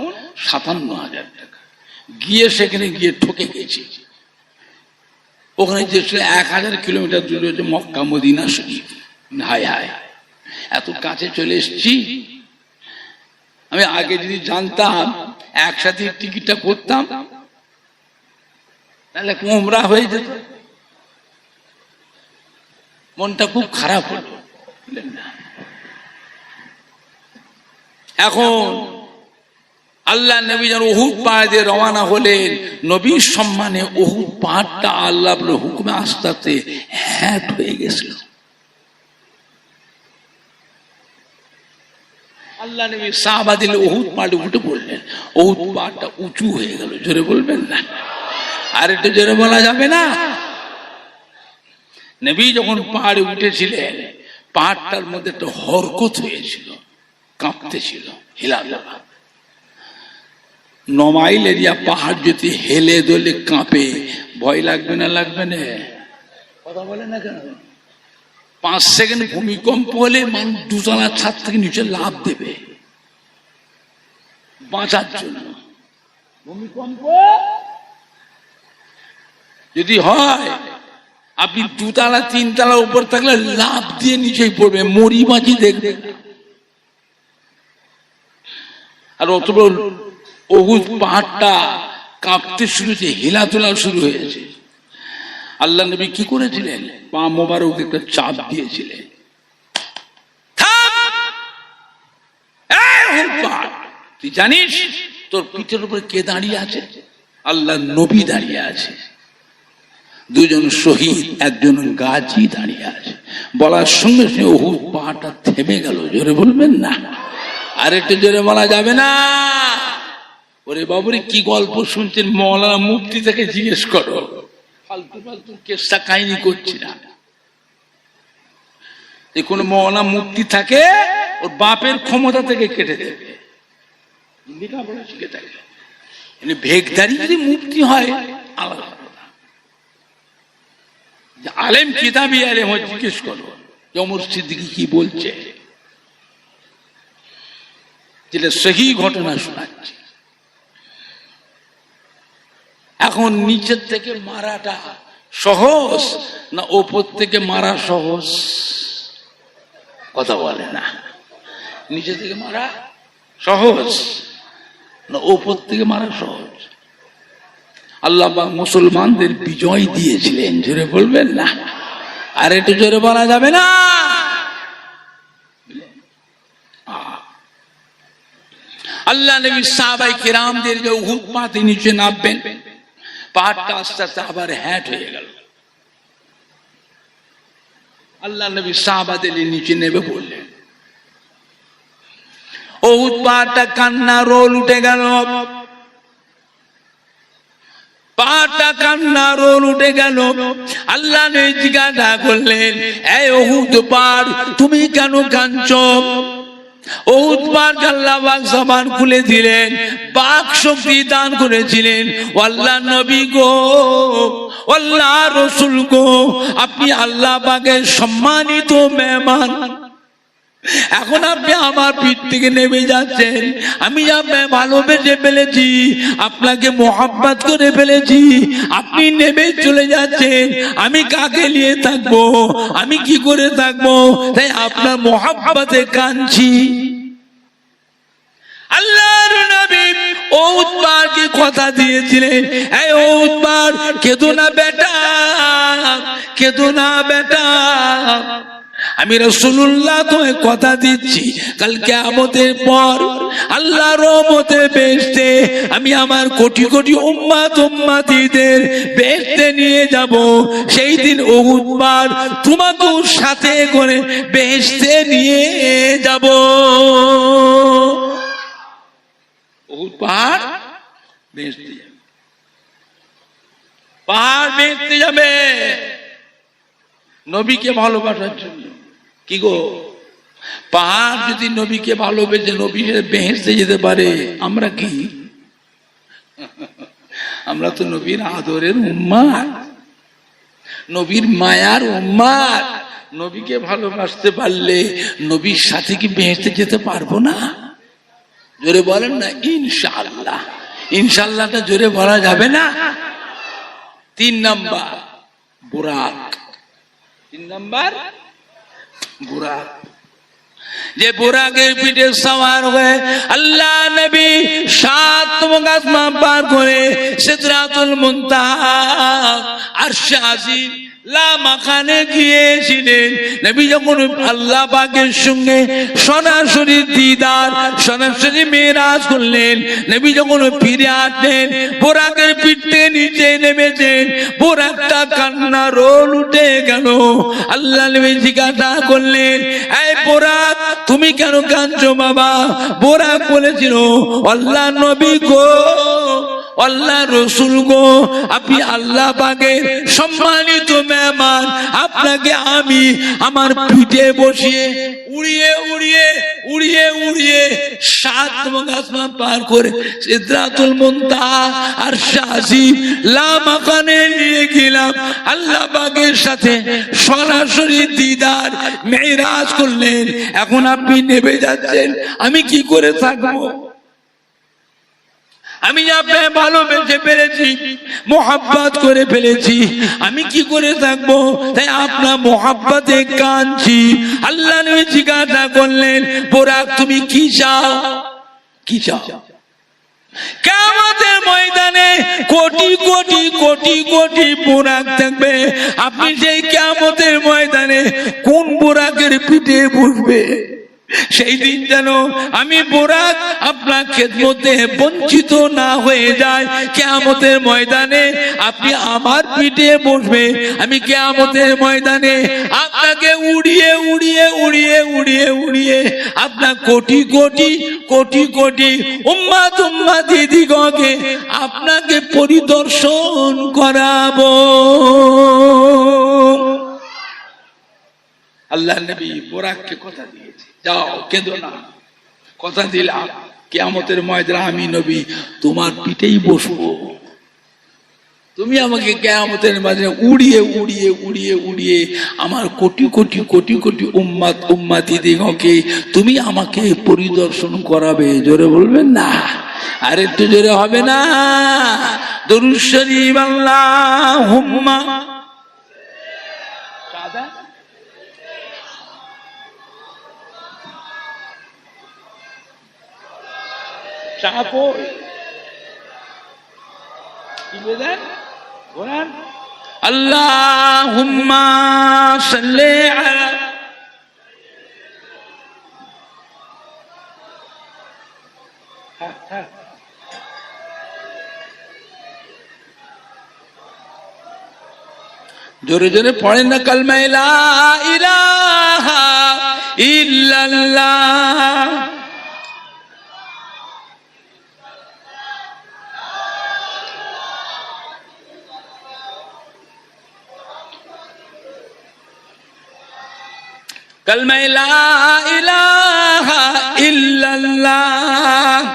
57,000 টাকা। গিয়ে সেখানে গিয়ে ঠকে গেছি। ওখানে যে 1000 কিলোমিটার দূরে হচ্ছে মক্কা মদিনা শরীফ। হায় হায়, এত কাছে চলে এসেছি। আমি আগে যদি জানতাম একসাথে টিকিটটা করতাম তাহলে উমরা হয়ে যেত। মনটা খুব খারাপ হলো। এখন আল্লাহ নবী যেন উহুদ পাহাড় দিয়ে রওনা হলেন। নবীর সম্মানে উহুদ পাহাড়টা আল্লাহর হুকুমে আস্তে আস্তে হ্যাট হয়ে গেছিল। আল্লাহ নবী সাহাবাদের উহুদ পাহাড়ে উঠে পড়লেন। উহুদ পাহাড়টা উঁচু হয়ে গেল। জোরে বলবেন না? আর একটু জোরে বলা যাবে না? নবী যখন পাহাড়ে উঠেছিলেন, পাহাড়টার মধ্যে একটা হরকত হয়েছিল, কাঁপতেছিল, হিলাধুলা। 9 মাইল এরিয়া পাহাড় যদি হেলে দোলে কাঁপে, ভয় লাগবে না? লাগবে না? কথা বলে না কেন? 5 সেকেন্ড ভূমিকম্প হলে মানুষ 2 তলার ছাদ থেকে নিচে লাফ দেবে বাঁচার জন্য। ভূমিকম্প যদি হয়, আপনি 2 তলা 3 তলা উপর থাকলে লাফ দিয়ে নিচেই পড়বে, মরি বাঁচি দেখবে। আর অত বড় উহুদ পাহাড়টা কাঁপতে শুরু হয়েছে, হিলাধুলা শুরু হয়েছে। আল্লাহ নবী কি করেছিলেন? পা মোবারক একটা চাপ দিয়েছিলেন। তুই জানিস তোর পিঠের উপরে কে দাঁড়িয়ে আছে? আল্লাহ নবী দাঁড়িয়ে আছে। 2 জন শহীদ, 1 জন গাজী দাঁড়িয়ে আছে। বলার সঙ্গে সঙ্গে উহুদ পাহাড়টা থেমে গেল। জোরে বলবেন না? আর একটু জোরে বলা যাবে না? ওরে বাবুরে, কি গল্প শুনছেন? মৌলানা মুফতি থেকে জিজ্ঞেস করো। ফালতু ফালতু কেসটা কাহিনী করছি না। যে কোনো মৌলানা মুফতি থাকে, ওর বাপের ক্ষমতা থেকে কেটে দেবে। লেখাপড়া শিখে থাকে। ভেগদারি যদি মুফতি হয় আলাদা কথা। আলেম কিতাবি আলেম হয়, জিজ্ঞেস করো ওমর সিদ্দিকী কি বলছে, যেটা সহি ঘটনা শোনাচ্ছে। এখন নিচের থেকে মারাটা সহজ না ওপর থেকে মারা সহজ? কথা বলে না। নিচে থেকে মারা সহজ না ওপর থেকে মারা সহজ? আল্লাহ পাক মুসলমানদের বিজয় দিয়েছিলেন, জোরে বলবেন না? আর একটু জোরে বলা যাবে না? আল্লাহ নবী সাহাবায়ে কিরামদের যে উহুদ পাহাড়ের নিচে নামবেন, পাহাড়টা আস্তে আস্তে আবার হ্যাট হয়ে গেল। আল্লাহ নবী সাহাবাদের নিচে নেমে পড়লেন। উহুদ পাহাড়টা কান্না রোল উঠে গেল, পাহাড়টা কান্না রোল উঠে গেল। আল্লাহ নবী জিজ্ঞাসা করলেন, এই উহুদ পাহাড় তুমি কেন কাঁদছো? উহুদ পাহাড়কে আল্লাহ পাক জবান খুলে দিলেন, বাক শক্তি দান করেছিলেন। আল্লাহ নবী গো, আল্লাহ রাসূল গো, আপনি আল্লাহ পাকের সম্মানিত মেহমান। এখন আপনি আমার পিঠ থেকে নেমে যাচ্ছেন, আমি আপনাকে ভালোবেসে ফেলেছি, আপনাকে মোহাব্বত করে ফেলেছি, আপনি নেমে চলে যাচ্ছেন, আমি কাকে নিয়ে থাকবো? আমি কি করে থাকবো? তাই আপনার মোহাব্বতে কাঁদছি। আল্লাহর নবী উহুদ পাহাড়কে কথা দিয়েছিলেন, এই উহুদ পাহাড় কেঁদো না বেটা, কেঁদো না বেটা, আমি রাসূলুল্লাহ তোমায় কথা দিচ্ছি, কাল কিয়ামতের পর আল্লাহর রহমতে বেহেশতে আমি আমার কোটি কোটি উম্মত উম্মতিদের বেহেশতে নিয়ে যাব। সেই দিন উহুদ পাহাড় তোমাকে সাথে করে বেহেশতে নিয়ে যাব। উহুদ পাহাড় বেহেশতে যাবে, পাহাড় বেহেশতে যাবে নবীকে ভালোবাসার জন্য। কি গো, পাহাড় যদি নবীকে ভালোবেসে নবী বেহেশতে যেতে পারে, আমরা কি? আমরা তো নবীর আদরের উম্মাত, নবীর মায়ার উম্মাত। নবীকে ভালোবাসতে পারলে নবীর সাথে কি বেহেশতে যেতে পারবো না? জোরে বলেন না ইনশাআল্লাহ। ইনশাআল্লাহটা জোরে বলা যাবে না? 3 নাম্বার বুরাক। 3 নাম্বার বুরাক। যে বুরাকের পিঠে সওয়ার হয়ে আল্লাহ নবী 7 আসমান পার করে সিদরাতুল মুনতাহা আরশে আজিম লা মাকানে গিয়েছিলেন। নবী যখন আল্লাহ পাকের সঙ্গে সরাসরি দিদার, সরাসরি মেরাজ করলেন, নবী যখন ফিরে আসলেন, বুরাকের পিঠ থেকে নিচে নেমেছেন, বুরাকটা কান্না রোল উঠে গেল। আল্লাহ নবী জিজ্ঞাসা করলেন, এই বুরাক তুমি কেন কাঁদছো বাবা? বুরাক বলেছিল, আল্লাহ নবী গো, আল্লাহ রাসূল গো, আপনি আল্লাহ পাকের সম্মানিত মেহমান, আপনাকে আমি আমার পিঠে বসিয়ে উড়িয়ে উড়িয়ে উড়িয়ে উড়িয়ে 7 আসমান পার করে সিদরাতুল মুনতাহা আরশে আজিম লা মাকানে নিয়ে গেলাম। আল্লাহ পাকের সাথে সরাসরি দিদার মেরাজ করলেন। এখন আপনি নেমে যাচ্ছেন, আমি কি করে থাকবো? আমি আপনাকে ভালোবেসে ফেলেছি, মোহাব্বত করে ফেলেছি, আমি কি করে থাকবো? তাই আপনার মোহাব্বতে কাঁদছি। আল্লাহ নবী জিজ্ঞাসা করলেন, বুরাক তুমি কি চাও? কি চাও? কিয়ামতের ময়দানে কোটি কোটি কোটি কোটি বুরাক থাকবে, আপনি সেই কিয়ামতের ময়দানে কোন বুরাকের পিঠে বসবে? সেই দিন যেন আমি বুরাক আপনার খেদমতে বঞ্চিত না হয়ে যায়। কিয়ামতের ময়দানে আপনি আমার পিঠে বসবে, আমি কিয়ামতের ময়দানে আপনাকে উড়িয়ে উড়িয়ে উড়িয়ে উড়িয়ে উড়িয়ে আপনার কোটি কোটি কোটি কোটি উম্মত উম্মতি দিগকে আপনাকে পরিদর্শন করাবো। আল্লাহ নবী বুরাককে কথা দিয়েছে, যাও কেঁদো না, কথা দিলাম কিয়ামতের ময়দানে আমি নবী তোমার পিঠেই বসবো, তুমি আমাকে কিয়ামতের ময়দানে উড়িয়ে উড়িয়ে উড়িয়ে উড়িয়ে আমার কোটি কোটি কোটি কোটি উম্মত উম্মতি দিগকে তুমি আমাকে পরিদর্শন করাবে। জোরে বলবেন না? আর একটু জোরে হবে না? দুরূদ শরীফ আল্লাহুম্মা সাদা চাপো কি বলেন কোরআন আল্লাহুম্মা সাল্লি আলা জোরে জোরে পড়েন না কালমা লা ইলাহা ইল্লাল্লাহ কালমা লা ইলাহা ইল্লাল্লাহ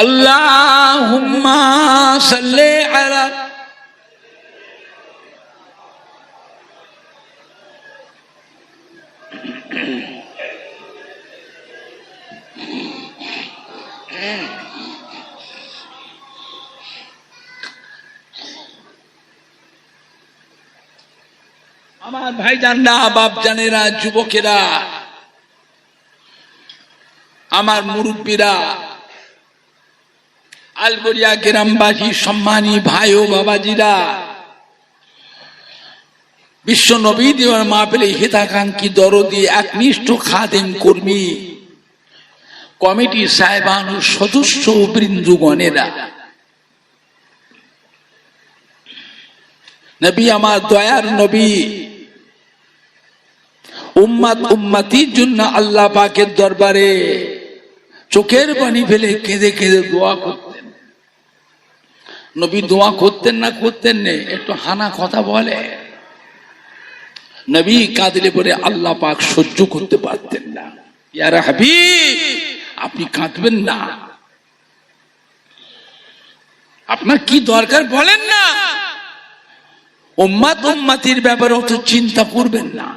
আল্লাহুম্মা সাল্লি আলা আমার ভাইজানরা বাপ জানেরা যুবকেরা আমার মুরব্বীরা আলগরিয়া গ্রামবাসী সম্মানী ভাই ও বাবাজিরা বিশ্ব নবী দেওয়ার মাহফিলে হিতাকাঙ্ক্ষী দরদি একনিষ্ঠ খাদেম কর্মী কমিটি সাহেবান ও সদস্য বৃন্দগণেরা নবী আমার দয়ার নবী উম্মত উম্মতির জন্য আল্লাহ পাকের দরবারে চোখের পানি ফেলে কেঁদে কেঁদে দোয়া করতেন। নবী দোয়া করতেন না করতেন না একটু হানা কথা বলে নবী কাঁদলে পরে আল্লাহ পাক সহ্য করতে পারতেন না। ইয়া হাবিব আপনি কাঁদবেন না, আপনার কি দরকার বলেন না, উম্মত উম্মতির ব্যাপারে অত চিন্তা করবেন না।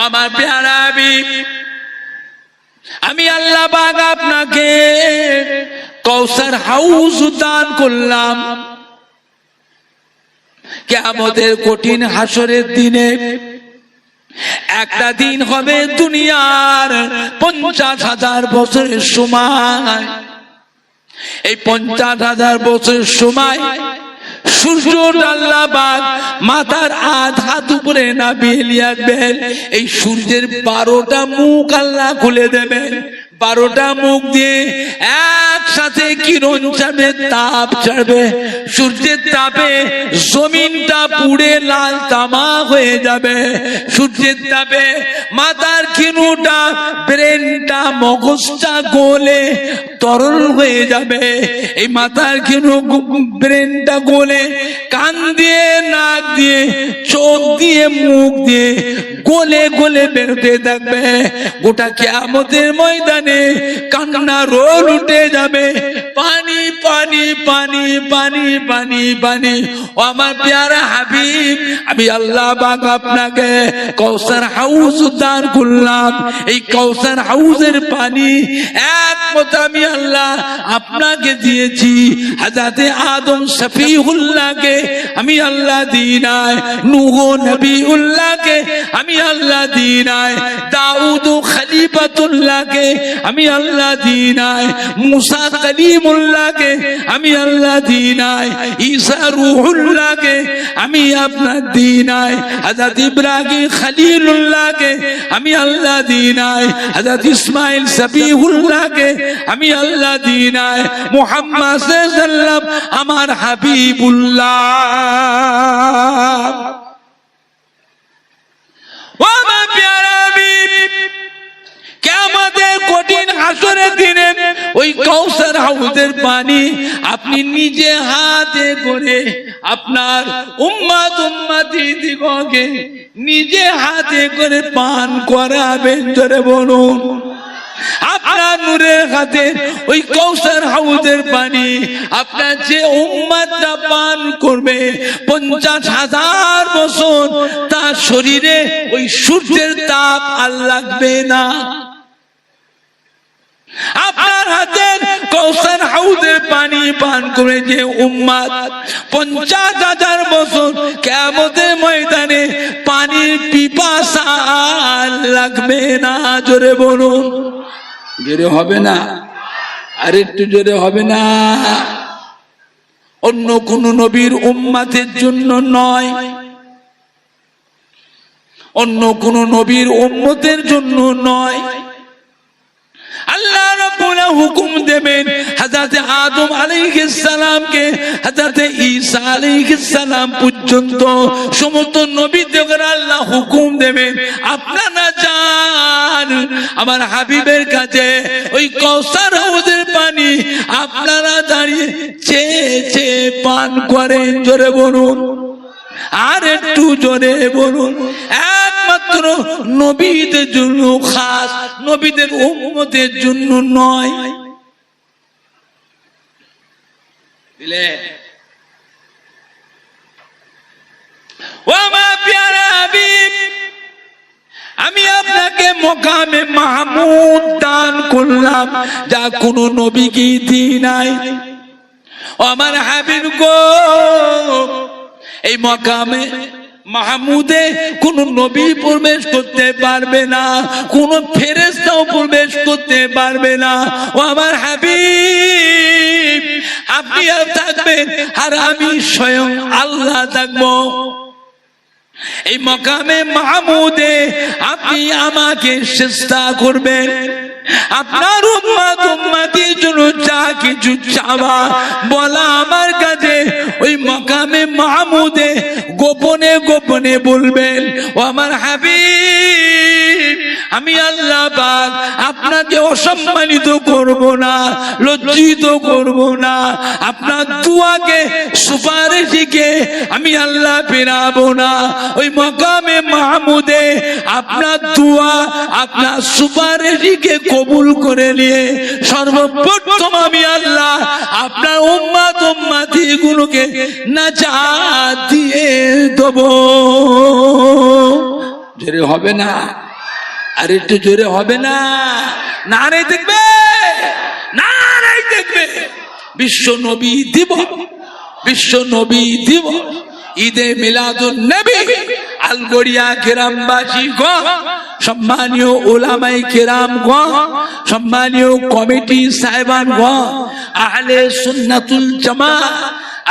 আমার প্যারা হাবিব আমি আল্লাহ পাক আপনাকে কাউসার হাউস দান করলাম। কিয়ামতের কঠিন হাসরের দিনে একটা দিন হবে দুনিয়ার 50,000 বছরের সময়। এই 50,000 বছরের সময় সূর্য আল্লাহ পাক মাথার হাত উপরে না বেলিয়াবেন, এই সূর্যের 12টা মুখ আল্লাহ খুলে দেবেন। 12টা মুখ দিয়ে একসাথে কিরণ ছাড়বে, তাপ ছাড়বে। সূর্যের তাপে জমিনটা পুড়ে লাল তামা হয়ে যাবে। সূর্যের তাপে মাথার কিনুটা ব্রেনটা মগজটা গলে তরল হয়ে যাবে। এই মাথার কিনু ব্রেনটা গলে কান দিয়ে নাক দিয়ে চোখ দিয়ে মুখ দিয়ে গলে গলে বেরোতে থাকবে। গোটা কিয়ামতের ময়দানে কান্না রোল উঠে যাবে, পানি পানি পানি পানি পানি পানি। ও আমার প্যারা হাবিব আমি আল্লাহ পাক আপনাকে কাউসার হাউস দান করলাম। এই কাউসার হাউসের পানি একমাত্র আমি আল্লাহ আপনাকে দিয়েছি। হযরত আদম শফিউল্লাহকে আমি আল্লাহ দিনাই, নূহ নবিউল্লাহকে আমি আল্লাহ দিনাই, দাউদ খলিফাতুল্লাহকে আমি আল্লাহ দিনাই, মুসা কালিমুল্লাহকে আমি আল্লাহ দিনাই, ঈসা রূহুল্লাহকে আমি আপনার দিনাই, হযরত ইব্রাহিম খলিলুল্লাহকে আমি আল্লাহ দিনাই, হযরত ইসমাইল সবিহুল্লাহকে আমি আল্লাহ দিনাই, মুহাম্মদ সাল্লাল্লাহু আলাইহি ওয়াসাল্লাম আমার হাবিবুল্লাহ। ও আমার প্যারা হাবিব কিয়ামতের কঠিন হাসরের দিনে ওই কাউসার হাউসের পানি আপনি নিজে হাতে করে আপনার উম্মত উম্মতি দিগকে নিজে হাতে করে পান করাবেন। জোরে বলুন আপনি আপনার নূরের হাতে ওই কাউসার হাউজের পানি আপনার যে উম্মতটা পান করবে 50,000 বছর তার শরীরে ওই সূর্যের তাপ আর লাগবে না। আপনার হাতে কাউসার হাউজের পানি পান করে যে উম্মত 50,000 বছর কিয়ামতের ময়দানে পানির পিপাসা আর লাগবে না। জোরে বলুন। জোরে হবে না? আর একটু জোরে হবে না? অন্য কোন নবীর উম্মতের জন্য নয়, অন্য কোন নবীর উম্মতের জন্য নয়। আল্লাহ রাব্বুল হুকুম দেবেন হযরত আদম আলাইহিস সালামকে হযরত ঈসা আলাইহিস সালাম পর্যন্ত সমস্ত নবীদের আল্লাহ হুকুম দেবেন আপনারা যান আমার হাবিবের কাছে ওই কাউসার হাউজের পানি আপনারা দাঁড়িয়ে চেয়ে চেয়ে পান করেন। জোরে বলুন। আর একটু জোরে বলুন। একমাত্র নবীদের জন্য খাস, নবীদের উম্মতের জন্য নয়। বুঝলে? ও আমার প্যারা হাবিব, আমি আপনাকে মকামে মাহমুদ দান করলাম যা কোনো নবীকে দিই নাই। ও আমার হাবিব গো, এই মকামে মাহমুদে কোন নবী প্রবেশ করতে পারবে না, কোন ফেরেশতাও প্রবেশ করতে পারবে না। ও আমার হাবিব, আপনি থাকবেন আর আমি স্বয়ং আল্লাহ থাকবো। এই মকামে মাহমুদে আপনি আমাকে চেষ্টা করবেন, আপনার উম্মত উম্মতির জন্য যা কিছু চাওয়া বলা আমার কাছে ওই মকামে মাহমুদে গোপনে গোপনে বলবেন। ও আমার হাবিব, আমি আল্লাহ পাক আপনাকে অসম্মানিত করব না, লজ্জিত করব না। আপনার দুয়াকে সুপারিশকে আমি আল্লাহ ফেরাবো না। ওই মকামে মাহমুদে আপনার দুয়া আপনার সুপারিশকে কবুল করে নিয়ে সর্বপ্রথম আমি আল্লাহ আপনার উম্মত উম্মতি গুলোকে নাজাত দিয়ে দেব। জোরে হবে না? আর একটু জোরে হবে না? নারে দেখবে, নারে দেখবে। বিশ্ব নবী দিবস, বিশ্ব নবী দিবস, ঈদে মিলাদুন নবী আলগড়িয়া কেরামবাসী গণ, সম্মানীয় ওলামায়ে কেরাম গণ, সম্মানীয় কমিটি সাহেবান গণ, আহলে সুন্নাতুল জামাত,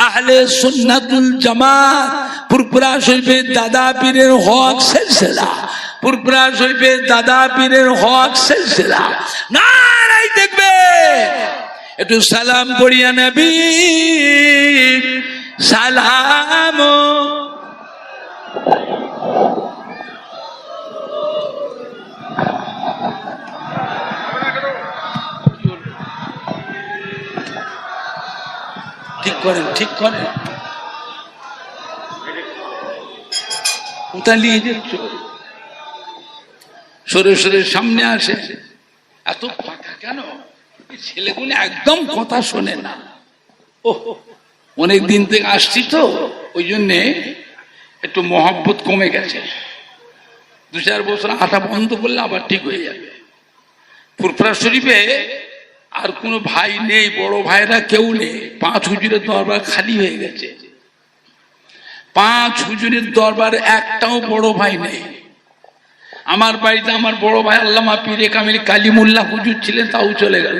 আহলে সুন্নাতুল জামাত, পুরপুরা শরীফের দাদা পীরের হক সিলসিলা, পুরপুরা শরীফের দাদা পীরের হক সিলসিলা। নারাই দেখবে। একটু সালাম পড়িয়া নবী সালাম। ঠিক করেন, ঠিক করেন। কোথায় নিয়ে যাচ্ছ? সরে সরে সামনে আসে। এত কথা কেন? ছেলেগুলো একদম কথা শোনে না। ও অনেক দিন থেকে আসছি তো, ওই জন্যে একটু মহব্বত কমে গেছে। 2-4 বছর হাঁটা বন্ধ করলে আবার ঠিক হয়ে যাবে। ফুরফুরা শরীফে আর কোনো ভাই নেই, বড় ভাইরা কেউ নেই। 5 হুজুরের দরবার খালি হয়ে গেছে। 5 হুজুরের দরবার একটাও বড় ভাই নেই। আমার বাড়িতে আমার বড় ভাই আল্লামা পীরে কামিল কালিমুল্লাহ হুজুর ছিলেন, তাও চলে গেল,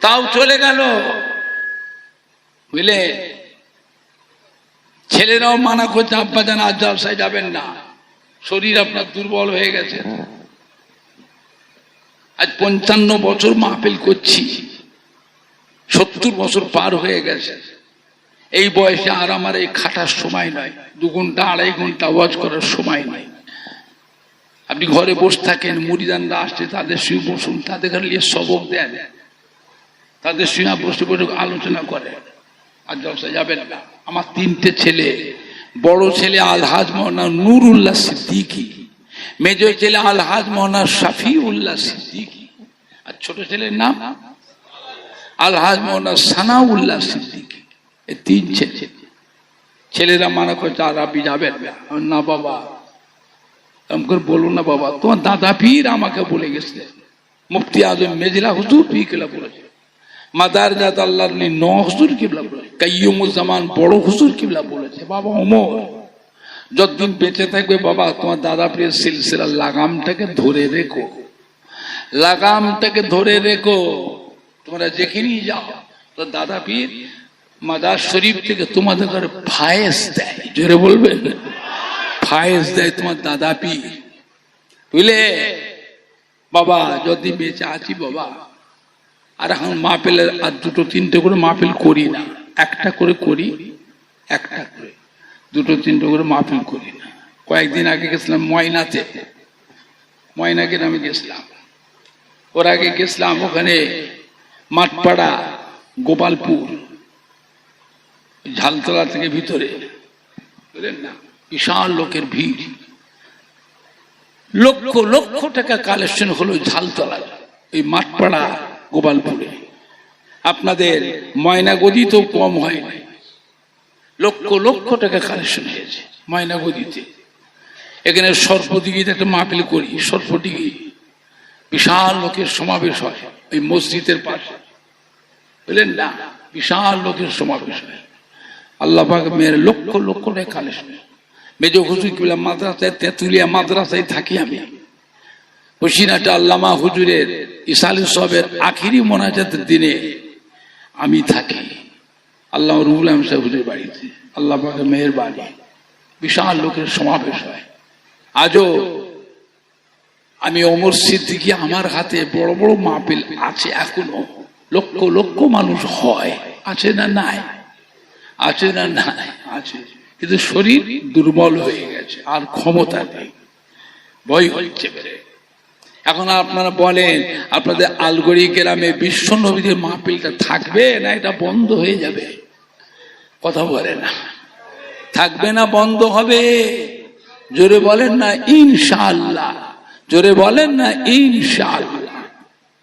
তাও চলে গেল। বুঝলে? ছেলেরাও মানা করছে, আব্বা জান আজ জলসায় যাবেন না, শরীর আপনার দুর্বল হয়ে গেছে। আজ 55 বছর মাহফিল করছি, 70 বছর পার হয়ে গেছে। এই বয়সে আর আমার এই খাটার সময় নয়, 2 ঘন্টা 2.5 ঘন্টা ওয়াজ করার সময় নয়। আপনি ঘরে বসে থাকেন, মুরিদানরা আসছে, তাদের শুয়ে বসুন, তাদের নিয়ে সবক দেন, তাদের শুয়ে বসে বসে আলোচনা করে। আর জলসা যাবেন না। আমার 3টে ছেলে, বড় ছেলে আলহাজ মাওলানা নুরুল্লাহ সিদ্দিকী, মেজর ছেলে আলহাজ মৌলানা শফিউল্লাহ সিদ্দিকী, আর ছোট ছেলের নাম আলহাজ মৌলানা সানাউল্লাহ সিদ্দিকী। এই তিন ছেলে। ছেলেরা মানা করছে আর আপনি যাবেন না বাবা, আমাকে বলুন না বাবা, তোমার দাদা পীর আমাকে বলে গেছে, মুফতি আজম মেজলা হুজুর পীর কেবলা বলেছে, মাদারজাত আল্লাহর ন হুজুর কিবলা বলেছে, কাইয়ুমুজ্জামান বড় হুজুর কিবলা বলেছে। বাবা ওমর যতদিন বেঁচে থাকবে বাবা তোমার দাদা পীরের সিলসিলা লাগামটাকে ধরে রেখো, লাগামটাকে ধরে রেখো। তোমরা যেখানেই যাও তো দাদা পীর মাদার শরীফ থেকে তোমাদের ঘরে ফায়েজ দেয়, জোরে বলবেন, ফায়েজ দেয় তোমার দাদা পীর, বুঝলে বাবা। যদি বেঁচে আছি বাবা, আর এখন মাহফিলের আর দুটো তিনটে করে মাহফিল করি না, একটা করে করি, একটা করে, দুটো তিনটে করে মাহফিল করি না। কয়েকদিন আগে গেছিলাম ময়নাতে, ময়নাকে আমি গেছিলাম, ওর আগে গেছিলাম ওখানে মাঠপাড়া গোপালপুর, ঝালতলা থেকে ভিতরে, বুঝলেন না, বিশাল লোকের ভিড়, লক্ষ লক্ষ টাকা কালেকশন হলো ঝালতলা, এই মাঠপাড়া গোপালপুরে। আপনাদের ময়নাগদি তো কম হয় নাই, লক্ষ লক্ষ টাকা কালেকশন হয়েছে ময়নাগদিতে। এখানে সর্পদিঘিতে একটা মাহফিল করি, সর্পদিঘি বিশাল লোকের সমাবেশ হয় ওই মসজিদের পাশে, বুঝলেন না, বিশাল লোকের সমাবেশ হয়। আল্লাহ পাক মেয়ের লক্ষ লক্ষ টাকা কালেকশন। মেজো হুজুর কিবলা মাদ্রাসায়, তেঁতুলিয়া মাদ্রাসায় থাকি আমি, বসিরহাটে আল্লামা হুজুরের ইসালি সাহেবের আখিরি মোনাজাতের দিনে আমি থাকি আল্লাহ রুহুল আমিন সাহেব হুজুরের বাড়িতে। আল্লাহ পাকের মেহেরবানি, বিশাল লোকের সমাবেশ হয়। আজও আমি ওমর সিদ্দিকী, আমার হাতে বড় বড় মাহফিল আছে এখনো, লক্ষ লক্ষ মানুষ হয়, আছে না নাই, আছে না নাই, আছে, কিন্তু শরীর দুর্বল হয়ে গেছে, আর ক্ষমতা নেই, ভয় হচ্ছে বেড়ে। এখন আপনারা বলেন আপনাদের আলগড়ি গ্রামে বিশ্ব নবীদের মাহফিলটা থাকবে না এটা বন্ধ হয়ে যাবে? কথা বলে না, থাকবে না বন্ধ হবে? জোরে বলেন না ইনশাআল্লাহ, জোরে বলেন না ইনশাআল্লাহ।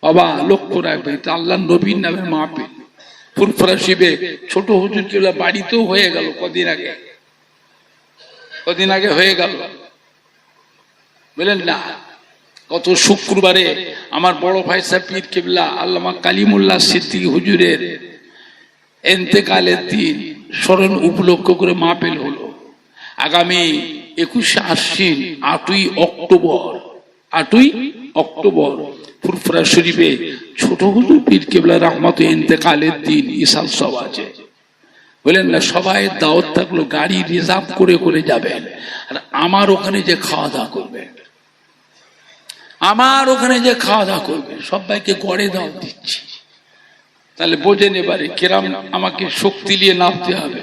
বাবা লক্ষ্য রাখবে, এটা আল্লাহ নবীর নামের মাহফিল। ফুরফুরা শিবে ছোট হুজুর কিবলা বাড়িতেও হয়ে গেল কদিন আগে, কদিন আগে হয়ে গেল, বুঝলেন না। গত শুক্রবারে আমার বড় ভাই সাহেব পীর কিবলা আল্লামা কালিমুল্লাহ সিদ্দিকী হুজুরের ইন্তেকালের দিন স্মরণ উপলক্ষ করে মাহফিল হলো। আগামী 21শে আশ্বিন 8ই অক্টোবর ফুরফুরা শরীফে ছোট হুজুর পীর কিবলা রহমতে ইন্তেকালের দিন ইসাল সব আছে, বলেন না। সবাই দাওয়াত থাকলো, গাড়ি রিজার্ভ করে করে যাবেন, আর আমার ওখানে যে খাওয়া দাওয়া করবেন, আমার ওখানে যে খাওয়া দাওয়া করবে, সবাইকে গড়ে দাওয়াত দিচ্ছি। তাহলে বোঝেন এবারে কিরাম আমাকে শক্তি নিয়ে নামতে হবে।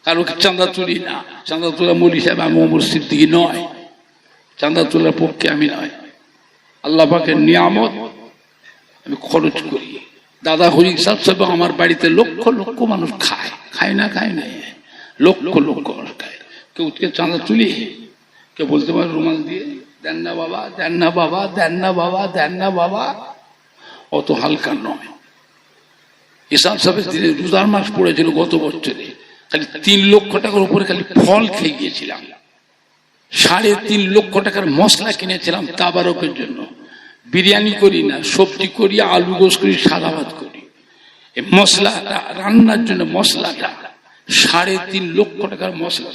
কারোকে চাঁদা তুলি না, চাঁদা তোলা মৌলী সাহেব আমি ওমর সিদ্দিকী নয়, চাঁদা তোলার পক্ষে আমি নয়। আল্লাহ পাকের নিয়ামত আমি খরচ করি। দাদা হরিক সাহেব আমার বাড়িতে লক্ষ লক্ষ মানুষ খায়, খায় না, খায় না, লক্ষ লক্ষ মানুষ খায়। কেউ চাঁদা তুলি, কেউ বলতে পারে রুমাল দিয়ে দেন না বাবা, দেন না বাবা, দেন না বাবা, দেন না বাবা, অত হালকা নয়। ইসাল সাহেবের দিনে রোজার মাস পড়েছিল গত বছরে, খালি 3 লক্ষ টাকার উপরে খালি ফল খেয়ে গিয়েছিলাম। 3.5 লক্ষ টাকার মশলা কিনেছিলাম তাবারকের জন্য। বিরিয়ানি করি না, সবজি করি, আলু গোস করি, সাদা ভাত করি। এই মশলাটা রান্নার জন্য, মশলাটা 3.5 লক্ষ টাকার মশলা।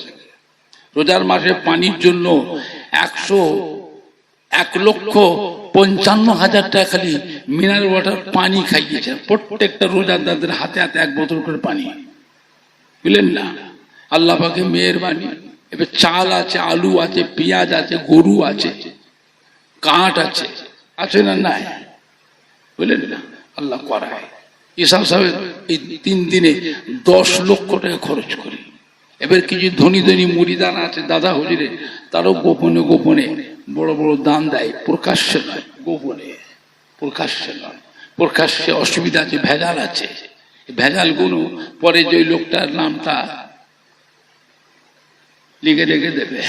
রোজার মাসে পানির জন্য 1,55,000 টাকা খালি মিনারেল ওয়াটার পানি খাইয়েছে প্রত্যেকটা রোজাদারদের হাতে হাতে 1 বোতল করে পানি, বুঝলেন না। আল্লাহ পাকের মেহেরবানি। এবার চাল আছে, আলু আছে, পেঁয়াজ আছে, গরু আছে, কাঠ আছে, আছে না নাই, বুঝলেন না। আল্লাহ করায়। ইসাল সাহেব এই 3 দিনে 10 লক্ষ টাকা খরচ করি। এবার কিছু ধনী ধনী মুরিদান আছে দাদা হুজুরে, তারও গোপনে গোপনে বড় বড় দান দেয়, প্রকাশ্যে নয়, গোপনে, প্রকাশ্যে নয়। প্রকাশ্যে অসুবিধা আছে, ভেজাল আছে। ভেজাল গুলো পরে যে লোকটার নামটা লিখে রেখে দেবে,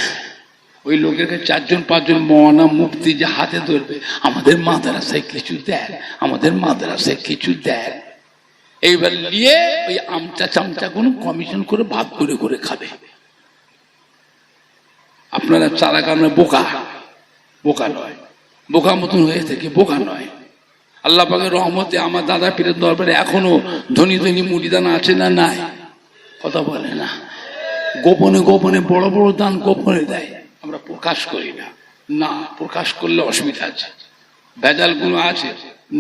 ওই লোকের কাছে 4-5জন মওলানা মুফতি যে হাতে ধরবে, আমাদের মাদ্রাসায় কিছু দেন, আমাদের মাদ্রাসায় কিছু দেন। এইবার নিয়ে ওই আমচা চামচা কোনো কমিশন করে ভাগ করে করে খাবে। আপনারা চারা কারণে বোকা, বোকা নয়, বোকা মতন হয়ে থেকে বোকা নয়। আল্লাহ পাকের রহমতে আমার দাদা পীরের দরবারে এখনো ধনী ধনী মুড়িদান আছে না নাই? কথা বলে না। গোপনে গোপনে বড় বড় দান গোপনে দেয়, আমরা প্রকাশ করি না। না, প্রকাশ করলে অসুবিধা আছে, ভেজালগুলো আছে,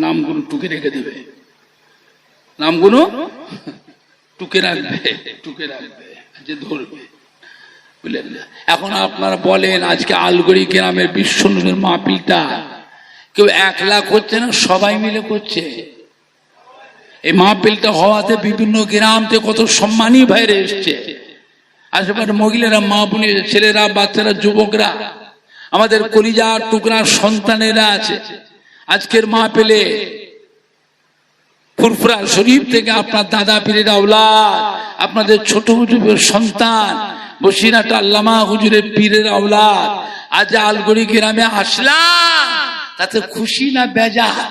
নামগুলো টুকে রেখে দেবে, নামগুলো টুকে রাখবে, টুকে রাখবে, যে ধরবে, বুঝলেন না? এখন আপনারা বলেন আজকে আলগড়ি গ্রামের বিশ্ব নবীর মাহফিলটা কেউ 1 লাখ হচ্ছে না, সবাই মিলে করছে। এই মাহফিলটা হওয়াতে বিভিন্ন গ্রাম থেকে কত সম্মানী বাইরে এসছে। আশেপাশে মহিলারা, মা বোনের, ছেলেরা, বাচ্চারা, যুবকরা, আমাদের কলিজা টুকরা সন্তানেরা আছে। আজকের মাহফিলে ফুরফুরা শরীফ থেকে আপনার দাদা পীরের আওলাদ, আপনাদের ছোট হুজুরের সন্তান, বসিরহাট আল্লামা হুজুরের পীরের আওলাদ আজ আলগড়ি গ্রামে আসলাম, তাতে খুশি না বেজার?